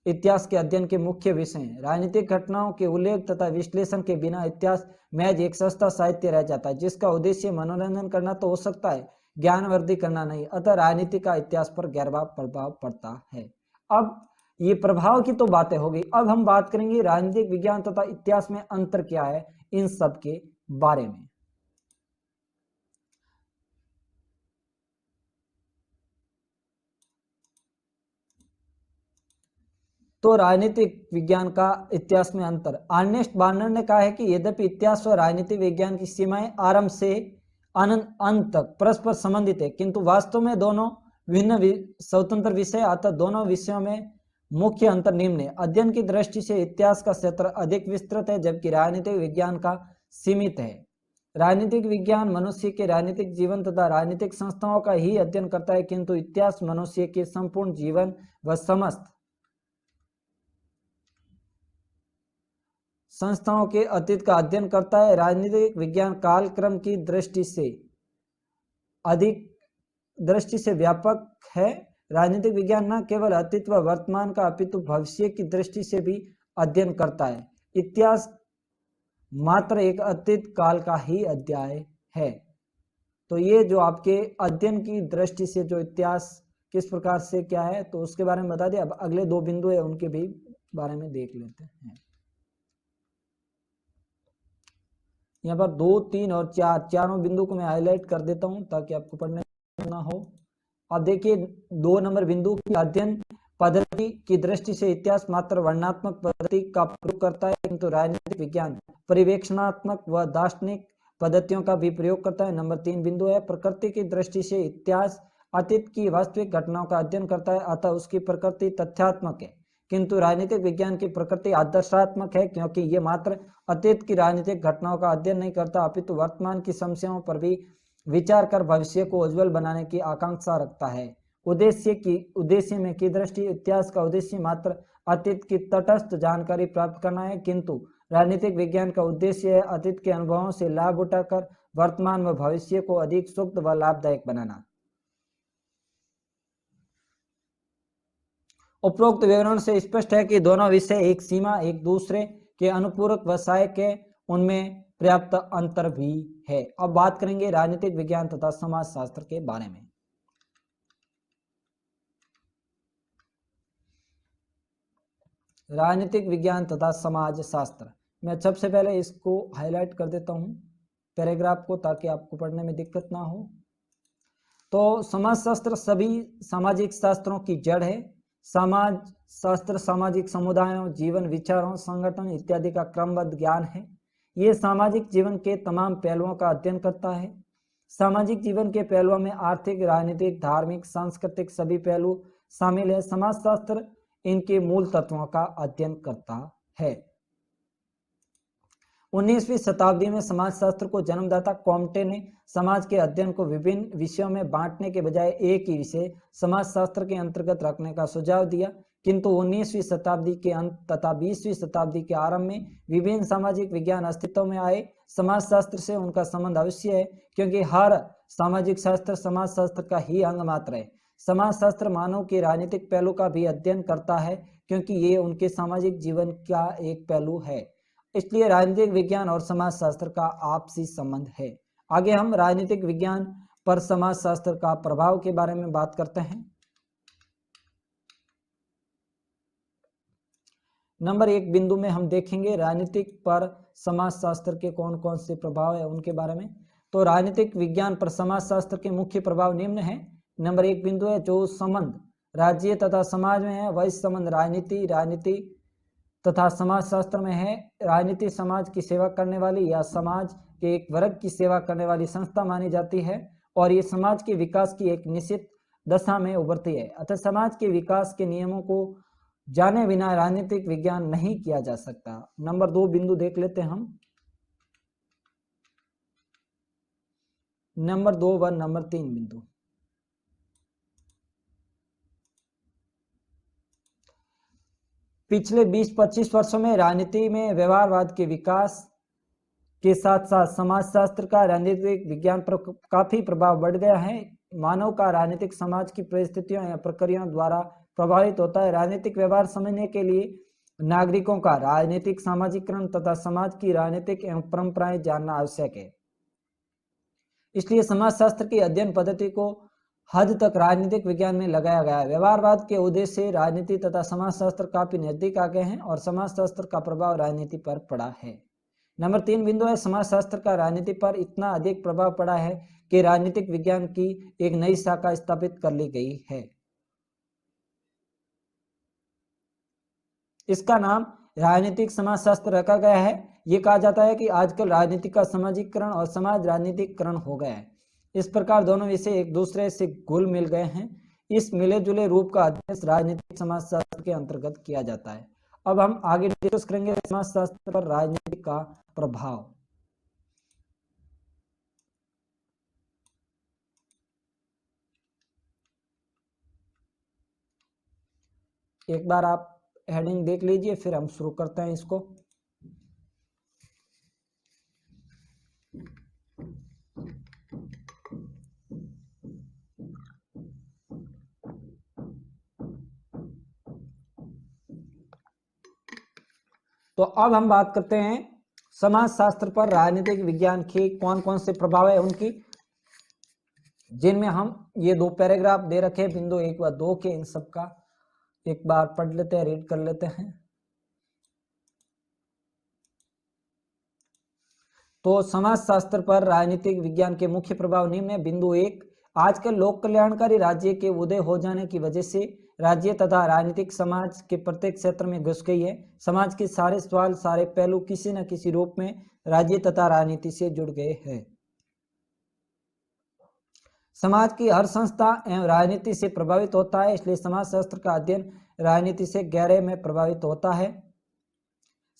इतिहास के अध्ययन के मुख्य विषय हैं। राजनीतिक घटनाओं के उल्लेख तथा विश्लेषण के बिना इतिहास महज एक सस्ता साहित्य रह जाता है, जिसका उद्देश्य मनोरंजन करना तो हो सकता है, ज्ञानवर्धि करना नहीं। अतः राजनीति का इतिहास पर गहरा प्रभाव पड़ता है। अब ये प्रभाव की तो बातें हो गई, अब हम बात करेंगे राजनीतिक विज्ञान तथा इतिहास में अंतर क्या है, इन सब के बारे में। तो राजनीतिक विज्ञान का इतिहास में अंतर। अर्नेस्ट बार्नर ने कहा है कि यद्यपि इतिहास और राजनीतिक विज्ञान की सीमाएं आरंभ से अंत तक परस्पर संबंधित है, किंतु वास्तव में दोनों भिन्न स्वतंत्र विषय, अतः दोनों विषयों में मुख्य अंतर निम्न है। अध्ययन की दृष्टि से इतिहास का क्षेत्र अधिक विस्तृत है, जबकि राजनीतिक विज्ञान का सीमित है। राजनीतिक विज्ञान मनुष्य के राजनीतिक जीवन तथा राजनीतिक संस्थाओं का ही अध्ययन करता है, किंतु इतिहास मनुष्य के संपूर्ण जीवन व समस्त संस्थाओं के अतीत का अध्ययन करता है। राजनीतिक विज्ञान कालक्रम की दृष्टि से व्यापक है। राजनीतिक विज्ञान न केवल अतीत व वर्तमान का अपितु भविष्य की दृष्टि से भी अध्ययन करता है। इतिहास मात्र एक अतीत काल का ही अध्याय है। तो ये जो आपके अध्ययन की दृष्टि से जो इतिहास किस प्रकार से क्या है, तो उसके बारे में बता दिया। अब अगले दो बिंदु है, उनके भी बारे में देख लेते हैं। यहाँ पर 2, 3 और 4 चारों बिंदु को मैं हाईलाइट कर देता हूं ताकि आपको पढ़ने ना हो। अब देखिए 2 नंबर बिंदु की अध्ययन पद्धति की दृष्टि से इतिहास मात्र वर्णनात्मक पद्धति का प्रयोग करता है, किंतु राजनीतिक विज्ञान परिवेक्षणात्मक व दार्शनिक पद्धतियों का भी प्रयोग करता है। नंबर 3 बिंदु है प्रकृति की दृष्टि से इतिहास अतीत की वास्तविक घटनाओं का अध्ययन करता है, अतः उसकी प्रकृति तथ्यात्मक है, किंतु राजनीतिक विज्ञान की प्रकृति आदर्शात्मक है, क्योंकि ये मात्र अतीत की राजनीतिक घटनाओं का अध्ययन नहीं करता, अपितु वर्तमान की समस्याओं पर भी विचार कर भविष्य को उज्जवल बनाने की आकांक्षा रखता है। उद्देश्य में की दृष्टि इतिहास का उद्देश्य मात्र अतीत की तटस्थ जानकारी प्राप्त करना है, किंतु राजनीतिक विज्ञान का उद्देश्य है अतीत के अनुभवों से लाभ उठाकर वर्तमान व भविष्य को अधिक सुखद व लाभदायक बनाना। उपरोक्त विवरण से स्पष्ट है कि दोनों विषय एक सीमा एक दूसरे के अनुपूरक व सहायक है, उनमें पर्याप्त अंतर भी है। अब बात करेंगे राजनीतिक विज्ञान तथा समाजशास्त्र के बारे में। राजनीतिक विज्ञान तथा समाजशास्त्र, मैं सबसे पहले इसको हाईलाइट कर देता हूं पैराग्राफ को, ताकि आपको पढ़ने में दिक्कत ना हो। तो समाजशास्त्र सभी सामाजिक शास्त्रों की जड़ है। समाज शास्त्र सामाजिक समुदायों, जीवन, विचारों, संगठन इत्यादि का क्रमबद्ध ज्ञान है। ये सामाजिक जीवन के तमाम पहलुओं का अध्ययन करता है। सामाजिक जीवन के पहलुओं में आर्थिक, राजनीतिक, धार्मिक, सांस्कृतिक सभी पहलू शामिल है। समाजशास्त्र इनके मूल तत्वों का अध्ययन करता है। 19वीं शताब्दी में समाजशास्त्र को जन्मदाता कॉम्टे ने समाज के अध्ययन को विभिन्न विषयों में बांटने के बजाय एक ही विषय समाजशास्त्र के अंतर्गत रखने का सुझाव दिया, किंतु 19वीं शताब्दी के अंत तथा 20वीं शताब्दी के आरंभ में विभिन्न सामाजिक विज्ञान अस्तित्व में आए। समाजशास्त्र से उनका संबंध अवश्य है, क्योंकि हर सामाजिक शास्त्र समाजशास्त्र का ही अंग मात्र है। समाजशास्त्र मानव के राजनीतिक पहलू का भी अध्ययन करता है, क्योंकि ये उनके सामाजिक जीवन का एक पहलू है। इसलिए राजनीतिक विज्ञान और समाजशास्त्र का आपसी संबंध है। आगे हम राजनीतिक विज्ञान पर समाजशास्त्र का प्रभाव के बारे में बात करते हैं। नंबर 1 बिंदु में हम देखेंगे राजनीतिक पर समाजशास्त्र के कौन कौन से प्रभाव है उनके बारे में। तो राजनीतिक विज्ञान पर समाजशास्त्र के मुख्य प्रभाव निम्न है। नंबर 1 बिंदु है जो संबंध राज्य तथा समाज में है, वही संबंध राजनीति तथा समाजशास्त्र में है। राजनीति समाज की सेवा करने वाली या समाज के एक वर्ग की सेवा करने वाली संस्था मानी जाती है, और ये समाज के विकास की एक निश्चित दशा में उभरती है। अतः समाज के विकास के नियमों को जाने बिना राजनीतिक विज्ञान नहीं किया जा सकता। नंबर 2 बिंदु देख लेते हैं हम। नंबर 2 व नंबर 3 बिंदु। पिछले 20-25 वर्षों में राजनीति में व्यवहारवाद के विकास के साथ साथ समाजशास्त्र का राजनीतिक विज्ञान पर काफी प्रभाव बढ़ गया है। मानव का राजनीतिक समाज की परिस्थितियों या प्रक्रियाओं द्वारा प्रभावित होता है। राजनीतिक व्यवहार समझने के लिए नागरिकों का राजनीतिक सामाजिकरण तथा समाज की राजनीतिक एवं परंपराएं जानना आवश्यक है। इसलिए समाजशास्त्र की अध्ययन पद्धति को हद तक राजनीतिक विज्ञान में लगाया गया है। व्यवहारवाद के उद्देश्य से राजनीति तथा समाजशास्त्र काफी नजदीक आ गए हैं और समाजशास्त्र का प्रभाव राजनीति पर पड़ा है। नंबर 3 बिंदु है, समाजशास्त्र का राजनीति पर इतना अधिक प्रभाव पड़ा है कि राजनीतिक विज्ञान की एक नई शाखा स्थापित कर ली गई है। इसका नाम राजनीतिक समाजशास्त्र रखा गया है। ये कहा जाता है कि आजकल राजनीति का सामाजिकरण और समाज राजनीतिकरण हो गया है। इस प्रकार दोनों विषय एक दूसरे से घुल मिल गए हैं। इस मिले जुले रूप का अध्ययन राजनीतिक समाजशास्त्र के अंतर्गत किया जाता है। अब हम आगे डिस्कस करेंगे समाजशास्त्र पर राजनीति का प्रभाव। एक बार आप हेडिंग देख लीजिए, फिर हम शुरू करते हैं इसको। तो अब हम बात करते हैं समाजशास्त्र पर राजनीतिक विज्ञान के कौन कौन से प्रभाव है उनकी, जिनमें हम ये 2 पैराग्राफ दे रखे हैं बिंदु 1 व 2 के। इन सब का एक बार पढ़ लेते हैं, रीड कर लेते हैं। तो समाजशास्त्र पर राजनीतिक विज्ञान के मुख्य प्रभाव निम्न है। बिंदु 1, आजकल लोक कल्याणकारी राज्य के उदय हो जाने की वजह से राज्य तथा राजनीतिक समाज के प्रत्येक क्षेत्र में घुस गई है। समाज के सारे सवाल, सारे पहलू किसी न किसी रूप में राज्य तथा राजनीति से जुड़ गए हैं। समाज की हर संस्था एवं राजनीति से प्रभावित होता है, इसलिए समाजशास्त्र का अध्ययन राजनीति से गहरे में प्रभावित होता है।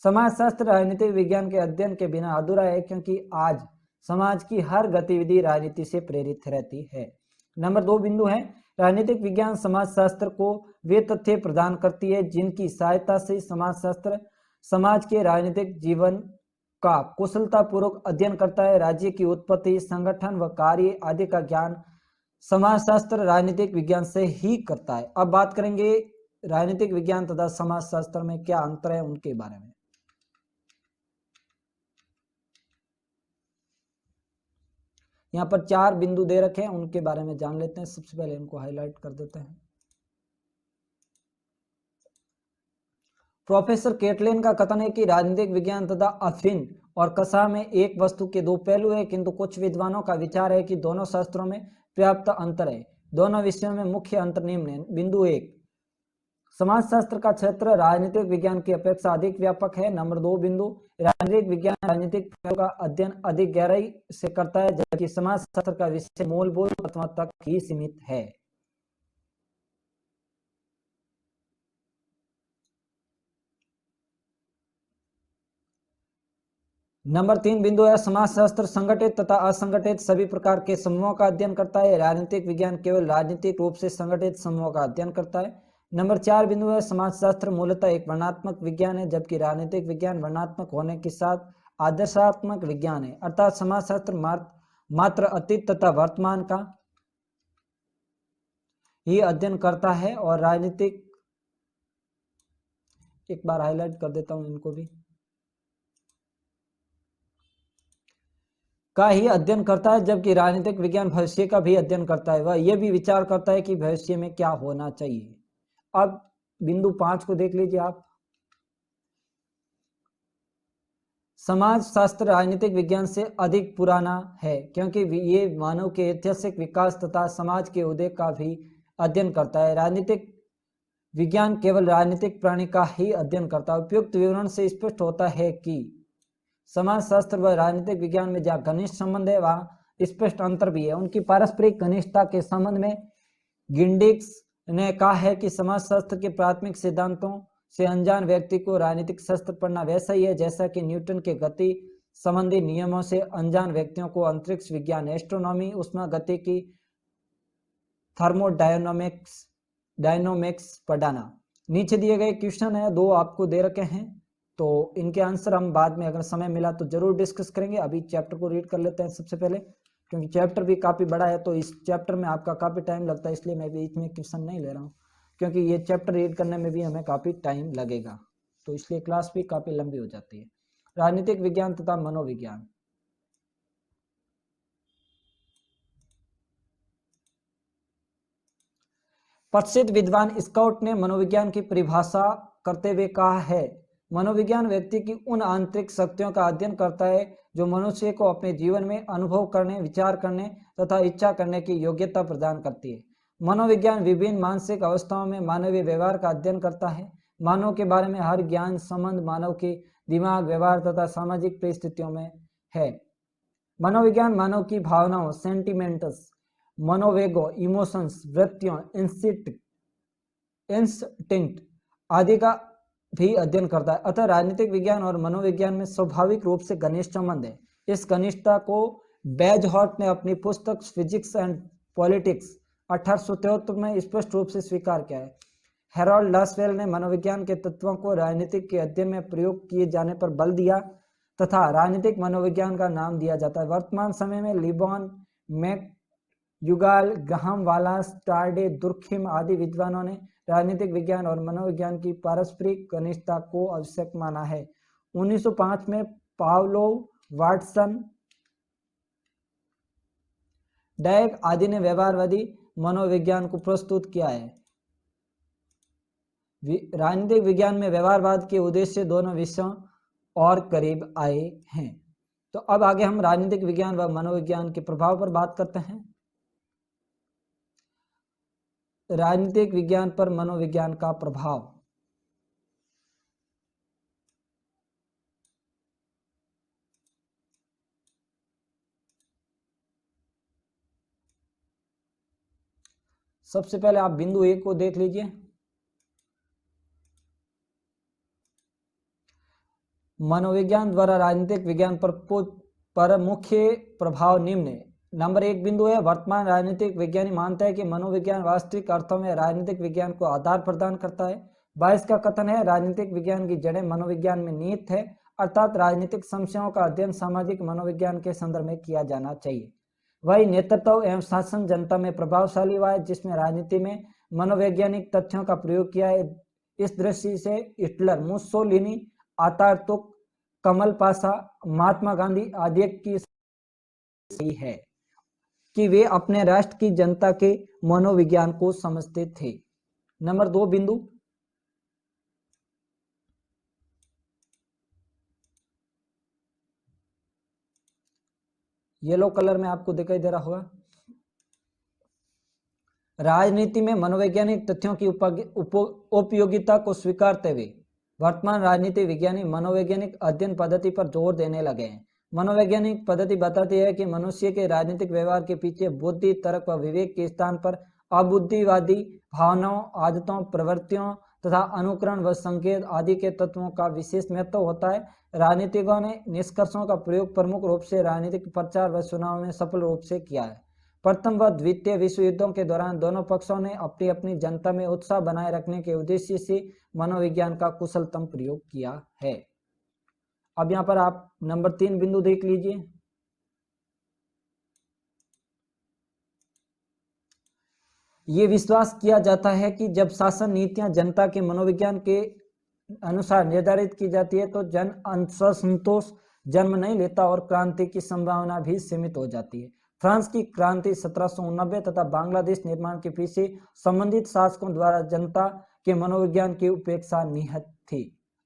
समाजशास्त्र राजनीतिक विज्ञान के अध्ययन के बिना अधूरा है, क्योंकि आज समाज की हर गतिविधि राजनीति से प्रेरित रहती है। नंबर 2 बिंदु है, राजनीतिक विज्ञान समाजशास्त्र को वे तथ्य प्रदान करती है जिनकी सहायता से समाजशास्त्र समाज के राजनीतिक जीवन का कुशलतापूर्वक अध्ययन करता है। राज्य की उत्पत्ति, संगठन व कार्य आदि का ज्ञान समाजशास्त्र राजनीतिक विज्ञान से ही करता है। अब बात करेंगे राजनीतिक विज्ञान तथा समाजशास्त्र में क्या अंतर है उनके बारे में। यहाँ पर 4 बिंदु दे रखे हैं, उनके बारे में जान लेते हैं। सबसे पहले इनको हाईलाइट कर देते हैं। प्रोफेसर केटलिन का कथन है कि राजनीतिक विज्ञान तथा अफीन और कसा में एक वस्तु के 2 पहलू है, किंतु कुछ विद्वानों का विचार है कि दोनों शास्त्रों में पर्याप्त अंतर है। दोनों विषयों में मुख्य अंतर निम्न है। बिंदु 1, समाजशास्त्र का क्षेत्र राजनीतिक विज्ञान की अपेक्षा अधिक व्यापक है। नंबर 2 बिंदु, राजनीतिक विज्ञान राजनीतिक पहलू का अध्ययन अधिक गहराई से करता है, जबकि समाजशास्त्र का विषय मूलभूत तत्वों तक ही सीमित है। नंबर 3 बिंदु है, समाजशास्त्र संगठित तथा असंगठित सभी प्रकार के समूहों का अध्ययन करता है। राजनीतिक विज्ञान केवल राजनीतिक रूप से संगठित समूहों का अध्ययन करता है। नंबर 4 बिंदु है, समाजशास्त्र मूलतः एक वर्णनात्मक विज्ञान है, जबकि राजनीतिक विज्ञान वर्णनात्मक होने के साथ आदर्शात्मक विज्ञान है। अर्थात समाजशास्त्र मात्र अतीत तथा वर्तमान का ही अध्ययन करता है और राजनीतिक, एक बार हाईलाइट कर देता हूं इनको भी, का ही अध्ययन करता है, जबकि राजनीतिक विज्ञान भविष्य का भी अध्ययन करता है। वह यह भी विचार करता है कि भविष्य में क्या होना चाहिए। अब बिंदु 5 को देख लीजिए आप। समाजशास्त्र राजनीतिक विज्ञान से अधिक पुराना है, क्योंकि ये मानव के ऐतिहासिक विकास तथा समाज के उदय का भी अध्ययन करता है। राजनीतिक विज्ञान केवल राजनीतिक प्राणी का ही अध्ययन करता है। उपयुक्त विवरण से स्पष्ट होता है कि समाजशास्त्र व राजनीतिक विज्ञान में जहाँ घनिष्ठ संबंध है, वहाँ स्पष्ट अंतर भी है। उनकी पारस्परिक घनिष्ठता के संबंध में गिंडिक्स ने कहा है कि समाजशास्त्र के प्राथमिक सिद्धांतों से अनजान व्यक्ति को राजनीतिक शास्त्र पढ़ना वैसा ही है जैसा कि न्यूटन के गति संबंधी नियमों से अनजान व्यक्तियों को अंतरिक्ष विज्ञान, एस्ट्रोनॉमी, उष्मागतिकी, थर्मोडायनामिक्स पढ़ाना। नीचे दिए गए क्वेश्चन है, दो आपको दे रखे हैं, तो इनके आंसर हम बाद में अगर समय मिला तो जरूर डिस्कस करेंगे। अभी चैप्टर को रीड कर लेते हैं सबसे पहले, क्योंकि चैप्टर भी काफ़ी बड़ा है, तो इस चैप्टर में आपका काफ़ी टाइम लगता है, इसलिए मैं बीच में क्वेश्चन नहीं ले रहा हूँ, क्योंकि ये चैप्टर रीड करने में भी हमें काफ़ी टाइम लगेगा, तो इसलिए क्लास भी काफ़ी लंबी हो जाती है। राजनीतिक विज्ञान तथा मनोविज्ञान। प्रसिद्ध विद्वान स्काउट ने मनोविज्ञान की परिभाषा करते हुए कहा है, मनोविज्ञान व्यक्ति की उन आंतरिक शक्तियों का अध्ययन करता है जो मनुष्य को अपने जीवन में अनुभव करने, विचार करने तथा इच्छा करने की योग्यता प्रदान करती है। मनोविज्ञान विभिन्न मानसिक अवस्थाओं में मानवीय व्यवहार का अध्ययन करता है। मानव के बारे में हर ज्ञान संबंध मानव के दिमाग, व्यवहार तथा सामाजिक परिस्थितियों में है। मनोविज्ञान मानव की भावनाओं, सेंटिमेंट्स, मनोवेगों, इमोशंस, वृत्तियों, इंस्टिंक्ट आदि का भी अध्ययन करता है। अतः राजनीतिक विज्ञान और मनोविज्ञान में स्वाभाविक रूप से घनिष्ठ संबंध है। इस घनिष्ठता को बेजहॉर्ट ने अपनी पुस्तक फिजिक्स एंड पॉलिटिक्स 1873 में स्पष्ट रूप से स्वीकार किया है। हेरोल्ड लसवेल ने मनोविज्ञान के तत्वों को राजनीतिक के अध्ययन में प्रयोग किए जाने पर बल दिया तथा राजनीतिक मनोविज्ञान का नाम दिया जाता है। वर्तमान समय में लिबॉन, मैकयुगाल, ग्राहम वालास, टार्डे, दुर्खिम आदि विद्वानों ने राजनीतिक विज्ञान और मनोविज्ञान की पारस्परिक घनिष्ठता को आवश्यक माना है। 1905 में पावलोव, वाटसन, डायक आदि ने व्यवहारवादी मनोविज्ञान को प्रस्तुत किया है। राजनीतिक विज्ञान में व्यवहारवाद के उद्देश्य दोनों विषयों और करीब आए हैं। तो अब आगे हम राजनीतिक विज्ञान व मनोविज्ञान के प्रभाव पर बात करते हैं। राजनीतिक विज्ञान पर मनोविज्ञान का प्रभाव। सबसे पहले आप बिंदु 1 को देख लीजिए। मनोविज्ञान द्वारा राजनीतिक विज्ञान पर मुख्य प्रभाव निम्न है। नंबर 1 बिंदु है, वर्तमान राजनीतिक विज्ञानी मानता है कि मनोविज्ञान वास्तविक अर्थों में राजनीतिक विज्ञान को आधार प्रदान करता है। 22 का कथन है, राजनीतिक विज्ञान की जड़ें मनोविज्ञान में निहित है, अर्थात राजनीतिक समस्याओं का अध्ययन सामाजिक मनोविज्ञान के संदर्भ में किया जाना चाहिए। वही नेतृत्व एवं शासन जनता में प्रभावशाली हुआ है, जिसमें राजनीति में मनोवैज्ञानिक तथ्यों का प्रयोग किया है। इस दृष्टि से हिटलर, मुसोलिनी, आतातुर्क, कमल पाशा, महात्मा गांधी आदि की सही है कि वे अपने राष्ट्र की जनता के मनोविज्ञान को समझते थे। नंबर 2 बिंदु, येलो कलर में आपको दिखाई दे रहा होगा। राजनीति में मनोवैज्ञानिक तथ्यों की उपयोगिता को स्वीकारते हुए वर्तमान राजनीति विज्ञानी मनोवैज्ञानिक अध्ययन पद्धति पर जोर देने लगे हैं। मनोवैज्ञानिक पद्धति बताती है कि मनुष्य के राजनीतिक व्यवहार के पीछे बुद्धि, तर्क व विवेक के स्थान पर अबुद्धिवादी भावनाओं, आदतों, प्रवृत्तियों तथा अनुकरण व संकेत आदि के तत्वों का विशेष महत्व होता है। राजनीतिकों ने निष्कर्षों का प्रयोग प्रमुख रूप से राजनीतिक प्रचार व चुनाव में सफल रूप से किया है। प्रथम व द्वितीय विश्व युद्धों के दौरान दोनों पक्षों ने अपनी अपनी जनता में उत्साह बनाए रखने के उद्देश्य से मनोविज्ञान का कुशलतम प्रयोग किया है। अब यहाँ पर आप नंबर 3 बिंदु देख लीजिए। ये विश्वास किया जाता है कि जब शासन नीतियां जनता के मनोविज्ञान के अनुसार निर्धारित की जाती है तो जन असंतोष जन्म नहीं लेता और क्रांति की संभावना भी सीमित हो जाती है। फ्रांस की क्रांति 1789 तथा बांग्लादेश निर्माण के पीछे संबंधित शासकों द्वारा जनता के मनोविज्ञान की उपेक्षा निहित थी।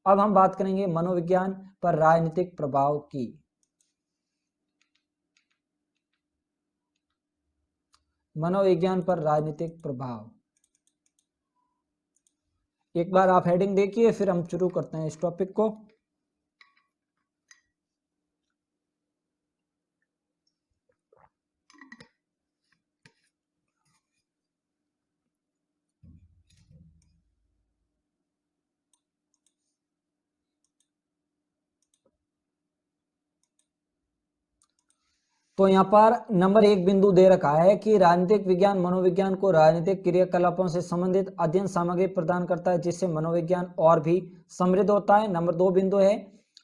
अब हम बात करेंगे मनोविज्ञान पर राजनीतिक प्रभाव की। मनोविज्ञान पर राजनीतिक प्रभाव, एक बार आप हेडिंग देखिए, फिर हम शुरू करते हैं इस टॉपिक को। तो यहाँ पर नंबर 1 बिंदु दे रखा है कि राजनीतिक विज्ञान मनोविज्ञान को राजनीतिक क्रियाकलापों से संबंधित अध्ययन सामग्री प्रदान करता है, जिससे मनोविज्ञान और भी समृद्ध होता है। नंबर 2 बिंदु है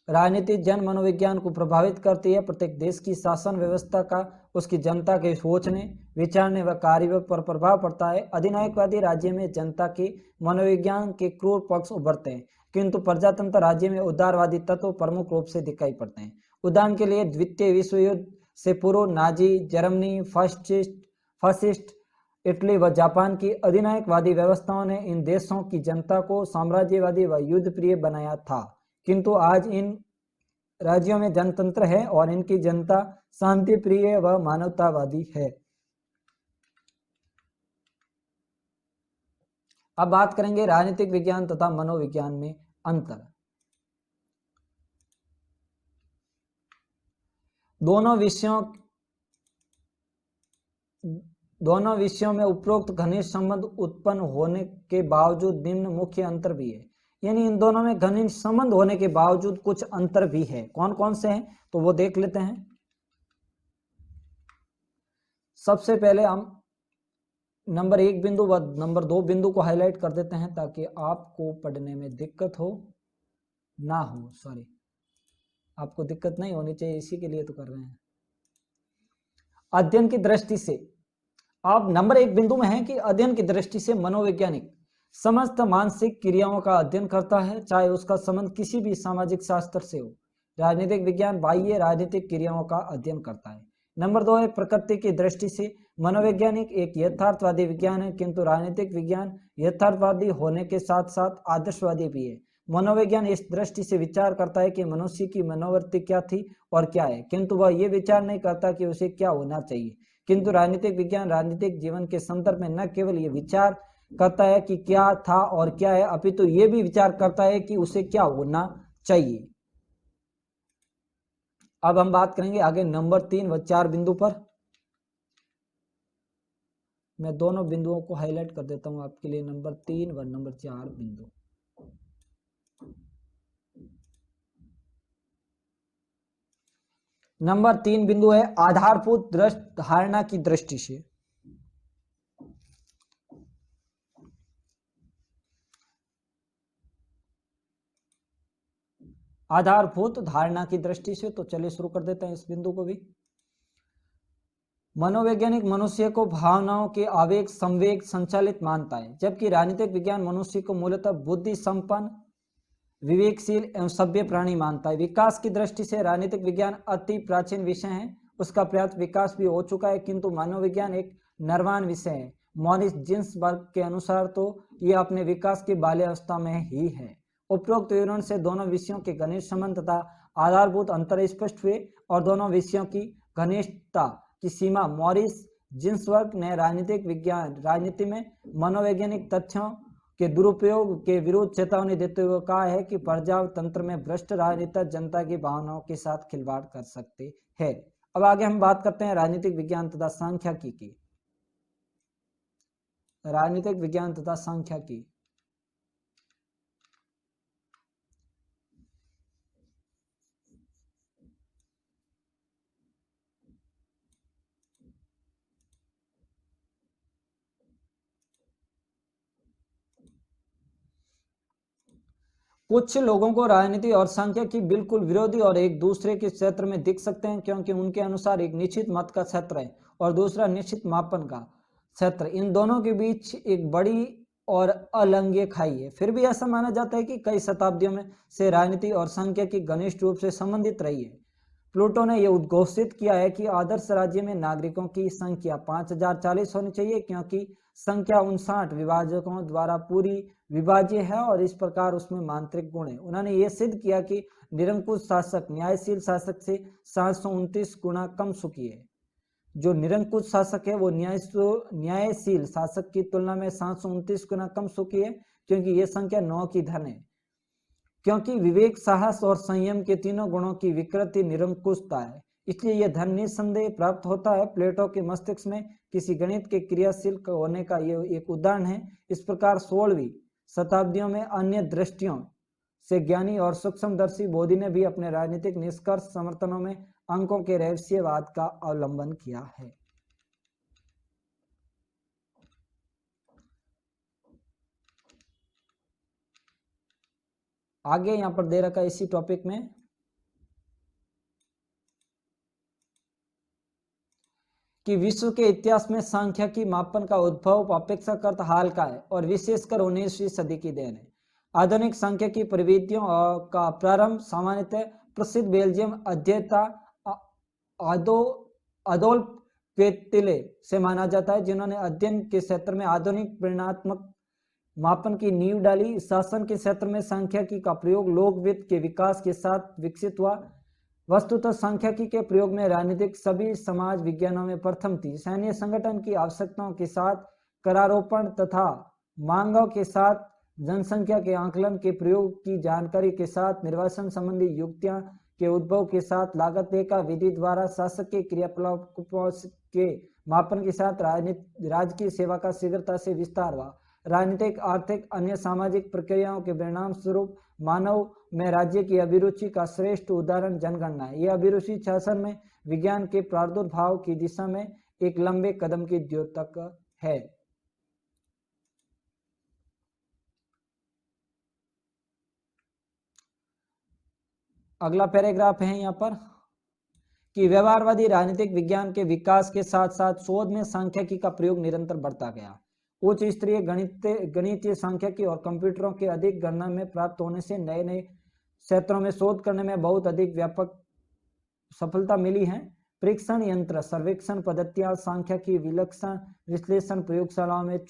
राजनीति जन मनोविज्ञान को प्रभावित करती है। प्रत्येक देश की शासन व्यवस्था का उसकी जनता के सोचने, विचारने व कार्य पर प्रभाव पड़ता है। अधिनायकवादी राज्य में जनता के मनोविज्ञान के क्रूर पक्ष उभरते हैं, किंतु प्रजातंत्र राज्य में उदारवादी तत्व प्रमुख रूप से दिखाई पड़ते हैं। उदाहरण के लिए द्वितीय विश्व युद्ध से पूर्व नाजी जर्मनी, फासिस्ट इटली व जापान की अधिनायकवादी व्यवस्थाओं ने इन देशों की जनता को साम्राज्यवादी व युद्ध प्रिय बनाया था, किंतु आज इन राज्यों में जनतंत्र है और इनकी जनता शांति प्रिय व मानवतावादी है। अब बात करेंगे राजनीतिक विज्ञान तथा मनोविज्ञान में अंतर। दोनों विषयों में उपरोक्त घनिष्ठ संबंध उत्पन्न होने के बावजूद निम्न मुख्य अंतर भी है। यानी इन दोनों में घनिष्ठ संबंध होने के बावजूद कुछ अंतर भी है। कौन कौन से हैं तो वो देख लेते हैं। सबसे पहले हम नंबर 1 बिंदु व नंबर 2 बिंदु को हाईलाइट कर देते हैं ताकि आपको पढ़ने में दिक्कत आपको दिक्कत नहीं होनी चाहिए, इसी के लिए तो कर रहे हैं। अध्ययन की दृष्टि से आप नंबर 1 बिंदु में है कि अध्ययन की दृष्टि से मनोवैज्ञानिक समस्त मानसिक क्रियाओं का अध्ययन करता है, चाहे उसका संबंध किसी भी सामाजिक शास्त्र से हो। राजनीतिक विज्ञान बाह्य राजनीतिक क्रियाओं का अध्ययन करता है। नंबर 2 है प्रकृति की दृष्टि से मनोवैज्ञानिक एक यथार्थवादी विज्ञान है, किंतु राजनीतिक विज्ञान यथार्थवादी होने के साथ साथ आदर्शवादी भी है। मनोविज्ञान इस दृष्टि से विचार करता है कि मनुष्य की मनोवृत्ति क्या थी और क्या है, किंतु वह ये विचार नहीं करता कि उसे क्या होना चाहिए। किंतु राजनीतिक विज्ञान राजनीतिक जीवन के संदर्भ में न केवल ये विचार करता है कि क्या था और क्या है, अपितु ये भी विचार करता है कि उसे क्या होना चाहिए। अब हम बात करेंगे आगे नंबर 3 व 4 बिंदु पर। मैं दोनों बिंदुओं को हाईलाइट कर देता हूं आपके लिए, नंबर 3 व नंबर 4 बिंदु। नंबर 3 बिंदु है आधारभूत धारणा की दृष्टि से। आधारभूत धारणा की दृष्टि से तो चलिए शुरू कर देते हैं इस बिंदु को भी। मनोवैज्ञानिक मनुष्य को भावनाओं के आवेग संवेग संचालित मानता है, जबकि राजनीतिक विज्ञान मनुष्य को मूलतः बुद्धि संपन्न विवेकशील एवं सभ्य प्राणी मानता है। विकास की दृष्टि से राजनीतिक विज्ञान अति प्राचीन विषय है, उसका पर्याप्त विकास भी हो चुका है, किंतु मनोविज्ञान एक नरवान विषय है। मॉरिस जिन्सबर्ग के अनुसार तो यह अपने विकास की बाल्यावस्था में ही है। उपरोक्त विवरण से दोनों विषयों के घनिष्ठ संबंध तथा आधारभूत अंतर स्पष्ट हुए और दोनों विषयों की घनिष्ठता की सीमा मॉरिस जिन्सबर्ग ने राजनीति में मनोवैज्ञानिक तथ्यों के दुरुपयोग के विरुद्ध चेतावनी देते हुए कहा है कि प्रजातंत्र में भ्रष्ट राजनीतिक जनता की भावनाओं के साथ खिलवाड़ कर सकते हैं। अब आगे हम बात करते हैं राजनीतिक विज्ञान तथा सांख्यिकी की। राजनीतिक विज्ञान तथा सांख्यिकी कुछ लोगों को राजनीति और सांख्यिकी बिल्कुल विरोधी और एक दूसरे के क्षेत्र में दिख सकते हैं, क्योंकि उनके अनुसार एक निश्चित मत का क्षेत्र है और दूसरा निश्चित मापन का क्षेत्र। इन दोनों के बीच एक बड़ी और अलंघ्य खाई है। फिर भी ऐसा माना जाता है कि कई शताब्दियों में से राजनीति और सांख्यिकी घनिष्ठ रूप से संबंधित रही है। प्लूटो ने यह उद्घोषित किया है कि आदर्श राज्य में नागरिकों की संख्या 5040 होनी चाहिए, क्योंकि संख्या 59 विभाजकों द्वारा पूरी विभाज्य है और इस प्रकार उसमें मांत्रिक गुण है। उन्होंने ये सिद्ध किया कि निरंकुश शासक न्यायशील शासक से 729 गुना कम सुखी है। जो निरंकुश शासक है वो न्यायशील शासक की तुलना में 729 गुना कम सुखी है, क्योंकि ये संख्या 9 की धन है। क्योंकि विवेक, साहस और संयम के तीनों गुणों की विकृति निरंकुशता है, इसलिए यह धन निस्संदेह प्राप्त होता है। प्लेटो के मस्तिष्क में किसी गणित के क्रियाशील होने का यह एक उदाहरण है। इस प्रकार 16वीं शताब्दियों में अन्य दृष्टियों से ज्ञानी और सूक्ष्मदर्शी बोधि ने भी अपने राजनीतिक निष्कर्ष समर्थनों में अंकों के रहस्यवाद का अवलंबन किया है। आगे यहां पर दे रखा है इसी टॉपिक में कि विश्व के इतिहास में सांख्यिकी मापन का उद्भव अपेक्षाकृत हाल का है और विशेषकर 19वीं सदी की देन है। आधुनिक सांख्यिकी प्रविधियों का प्रारंभ सामान्यतः प्रसिद्ध बेल्जियम अध्येता अडोल्फ क्वेतिले से माना जाता है, जिन्होंने अध्ययन के क्षेत्र में आधुनिक परिमाणात्मक मापन की नींव डाली। शासन के क्षेत्र में सांख्यिकी का प्रयोग लोकवित्त के विकास के साथ विकसित हुआ। वस्तुतः सांख्यिकी के प्रयोग में राजनीतिक सभी समाज विज्ञानों में प्रथम थी। सैन्य संगठन की आवश्यकताओं के साथ करारोपण तथा मांगों के साथ जनसंख्या के आकलन के प्रयोग की जानकारी के साथ निर्वाचन संबंधी युक्तियां के उद्भव के साथ लागत लेखा विधि द्वारा शासक के क्रियाकलापों के मापन के साथ राजकीय सेवा का शीघ्रता से विस्तार हुआ। राजनीतिक, आर्थिक, अन्य सामाजिक प्रक्रियाओं के परिणाम स्वरूप मानव में राज्य की अभिरुचि का श्रेष्ठ उदाहरण जनगणना है। यह अभिरुचि शासन में विज्ञान के प्रादुर्भाव की दिशा में एक लंबे कदम की द्योतक है। अगला पैराग्राफ है यहाँ पर कि व्यवहारवादी राजनीतिक विज्ञान के विकास के साथ साथ शोध में सांख्यिकी का प्रयोग निरंतर बढ़ता गया। उच्च स्तरीय गणितीय सांख्यिकी और कंप्यूटरों के अधिक गणना में प्राप्त होने से नए नए क्षेत्रों में शोध करने में बहुत अधिक व्यापक सफलता मिली है। परीक्षण यंत्र, सर्वेक्षण पद्धतियां, सांख्यिकी विलक्षण विश्लेषण, प्रयोगशालाओं में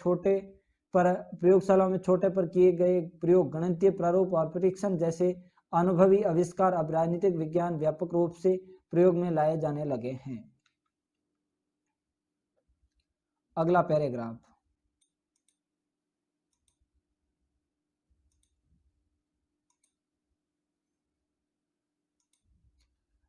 छोटे पर किए गए प्रयोग, गणितीय प्रारूप और परीक्षण जैसे अनुभवी आविष्कार अब राजनीतिक विज्ञान व्यापक रूप से प्रयोग में लाए जाने लगे हैं। अगला पैराग्राफ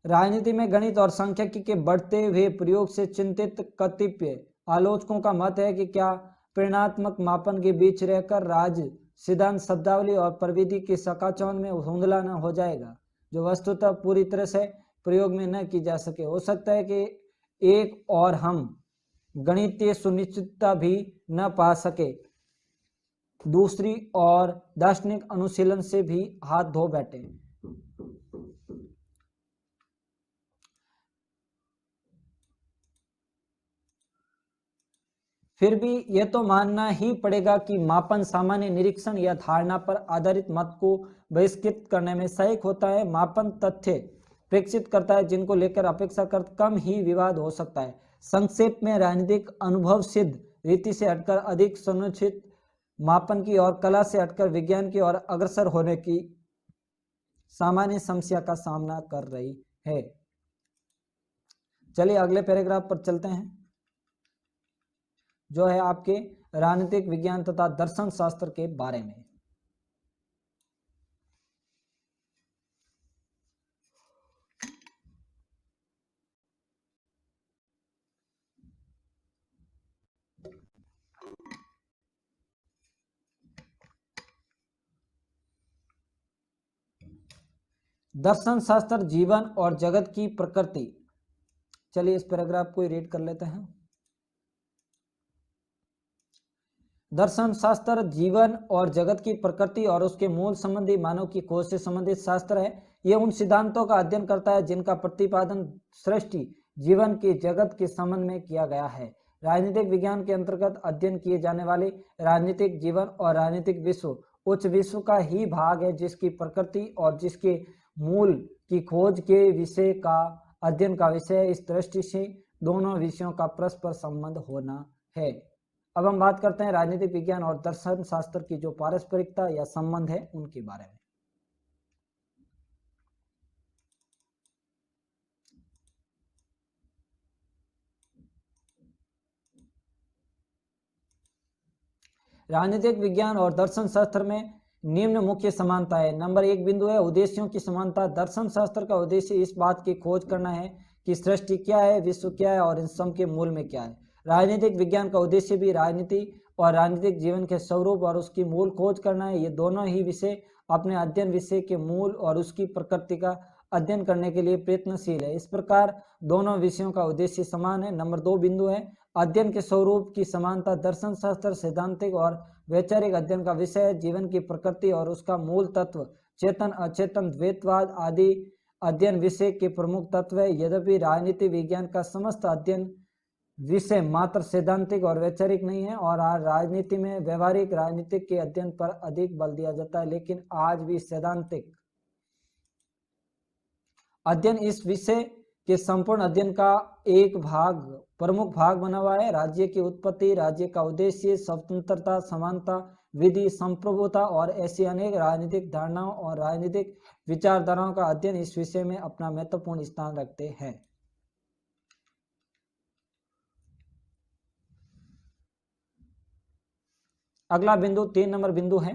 राजनीति में गणित और सांख्यिकी के बढ़ते हुए प्रयोग से चिंतित कतिपय आलोचकों का मत है कि क्या परिमाणात्मक मापन के बीच रहकर राज सिद्धांत, शब्दावली और प्रविधि की चकाचौंध में धुंधला न हो जाएगा, जो वस्तुतः पूरी तरह से प्रयोग में न की जा सके। हो सकता है कि एक और हम गणितीय सुनिश्चितता भी न पा सके, दूसरी और दार्शनिक अनुशीलन से भी हाथ धो बैठे। फिर भी यह तो मानना ही पड़ेगा कि मापन सामान्य निरीक्षण या धारणा पर आधारित मत को बहिष्कृत करने में सहायक होता है। मापन तथ्य प्रेक्षित करता है जिनको लेकर अपेक्षाकृत कम ही विवाद हो सकता है। संक्षेप में, राजनीतिक अनुभव सिद्ध रीति से हटकर अधिक सुनिश्चित मापन की और कला से हटकर विज्ञान की ओर अग्रसर होने की सामान्य समस्या का सामना कर रही है। चलिए अगले पैराग्राफ पर चलते हैं, जो है आपके राजनीतिक विज्ञान तथा दर्शन शास्त्र के बारे में। दर्शन शास्त्र जीवन और जगत की प्रकृति। चलिए इस पैराग्राफ को रीड कर लेते हैं। दर्शन शास्त्र जीवन और जगत की प्रकृति और उसके मूल संबंधी मानव की खोज से संबंधित शास्त्र है। यह उन सिद्धांतों का अध्ययन करता है जिनका प्रतिपादन सृष्टि, जीवन के जगत के संबंध में किया गया है। राजनीतिक विज्ञान के अंतर्गत अध्ययन किए जाने वाले राजनीतिक जीवन और राजनीतिक विश्व उच्च विश्व का ही भाग है, जिसकी प्रकृति और जिसके मूल की खोज के विषय का अध्ययन का विषय। इस दृष्टि से दोनों विषयों का परस्पर संबंध होना है। अब हम बात करते हैं राजनीतिक विज्ञान और दर्शन शास्त्र की जो पारस्परिकता या संबंध है उनके बारे में। राजनीतिक विज्ञान और दर्शन शास्त्र में निम्न मुख्य समानता है। नंबर 1 बिंदु है उद्देश्यों की समानता। दर्शन शास्त्र का उद्देश्य इस बात की खोज करना है कि सृष्टि क्या है, विश्व क्या है और इन सब के मूल में क्या है। राजनीतिक विज्ञान का उद्देश्य भी राजनीति और राजनीतिक जीवन के स्वरूप और उसकी मूल खोज करना है। ये दोनों ही विषय अपने अध्ययन विषय के मूल और उसकी प्रकृति का अध्ययन करने के लिए प्रयत्नशील है। इस प्रकार दोनों विषयों का उद्देश्य समान है। नंबर 2 बिंदु है अध्ययन के स्वरूप की समानता। दर्शन शास्त्र सैद्धांतिक और वैचारिक अध्ययन का विषय है। जीवन की प्रकृति और उसका मूल तत्व, चेतन अचेतन द्वैतवाद आदि अध्ययन विषय के प्रमुख तत्व है। यद्यपि राजनीति विज्ञान का समस्त अध्ययन विषय मात्र सैद्धांतिक और वैचारिक नहीं है और आज राजनीति में व्यवहारिक राजनीतिक के अध्ययन पर अधिक बल दिया जाता है, लेकिन आज भी सैद्धांतिक अध्ययन इस विषय के संपूर्ण अध्ययन का एक भाग, प्रमुख भाग बना हुआ है। राज्य की उत्पत्ति, राज्य का उद्देश्य, स्वतंत्रता, समानता, विधि, संप्रभुता और ऐसी अनेक राजनीतिक धारणाओं और राजनीतिक विचारधाराओं का अध्ययन इस विषय में अपना महत्वपूर्ण स्थान रखते हैं। अगला बिंदु 3 नंबर बिंदु है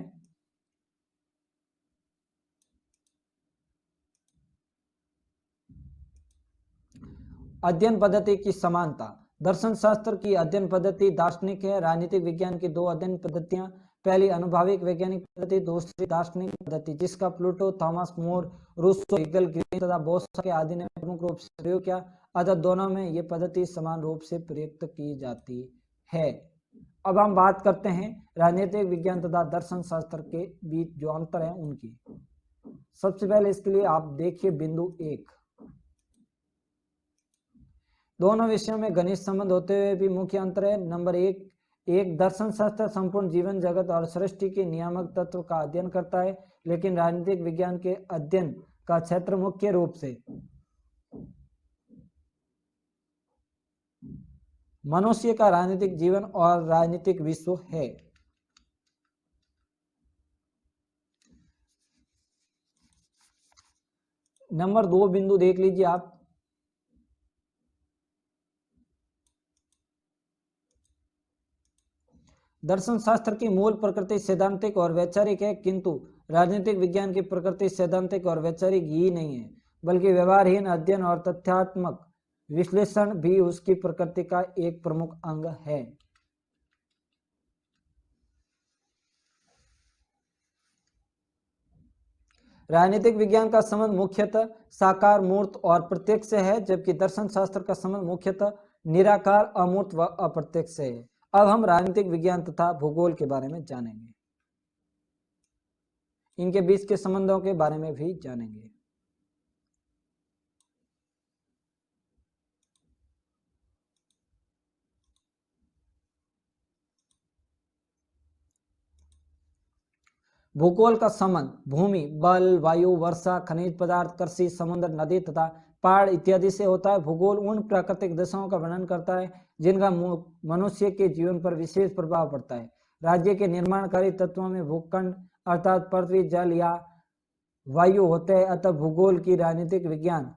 अध्ययन पद्धति की समानता। दर्शन शास्त्र की अध्ययन पद्धति दार्शनिक है। राजनीतिक विज्ञान की दो अध्ययन पद्धतियां, पहली अनुभविक वैज्ञानिक पद्धति, दूसरी दार्शनिक पद्धति, जिसका Pluto, Thomas More, Rousseau, Hegel, Green तथा बोस के आदि ने प्रमुख रूप से प्रयोग किया। अतः दोनों में ये पद्धति समान रूप से प्रयुक्त की जाती है। अब हम बात करते हैं राजनीतिक विज्ञान तथा दर्शन शास्त्र के बीच जो अंतर है उनकी। सबसे पहले इसके लिए आप देखिए बिंदु 1, दोनों विषयों में घनिष्ठ संबंध होते हुए भी मुख्य अंतर है। नंबर 1, दर्शन शास्त्र संपूर्ण जीवन जगत और सृष्टि के नियामक तत्व का अध्ययन करता है, लेकिन राजनीतिक विज्ञान के अध्ययन का क्षेत्र मुख्य रूप से मनुष्य का राजनीतिक जीवन और राजनीतिक विश्व है। नंबर 2 बिंदु देख लीजिए आप, दर्शन शास्त्र की मूल प्रकृति सैद्धांतिक और वैचारिक है, किंतु राजनीतिक विज्ञान की प्रकृति सैद्धांतिक और वैचारिक ही नहीं है, बल्कि व्यवहारहीन अध्ययन और तथ्यात्मक विश्लेषण भी उसकी प्रकृति का एक प्रमुख अंग है। राजनीतिक विज्ञान का संबंध मुख्यतः साकार, मूर्त और प्रत्यक्ष है, जबकि दर्शन शास्त्र का संबंध मुख्यतः निराकार, अमूर्त व अप्रत्यक्ष है। अब हम राजनीतिक विज्ञान तथा भूगोल के बारे में जानेंगे, इनके बीच के संबंधों के बारे में भी जानेंगे। भूगोल का संबंध भूमि, बल, वायु, वर्षा, खनिज पदार्थ, कृषि, समुद्र, नदी तथा पहाड़ इत्यादि से होता है। भूगोल उन प्राकृतिक दशाओं का वर्णन करता है जिनका मनुष्य के जीवन पर विशेष प्रभाव पड़ता है। राज्य के निर्माणकारी तत्वों में भूखंड अर्थात पृथ्वी, जल या वायु होते हैं, अतः भूगोल की राजनीतिक विज्ञान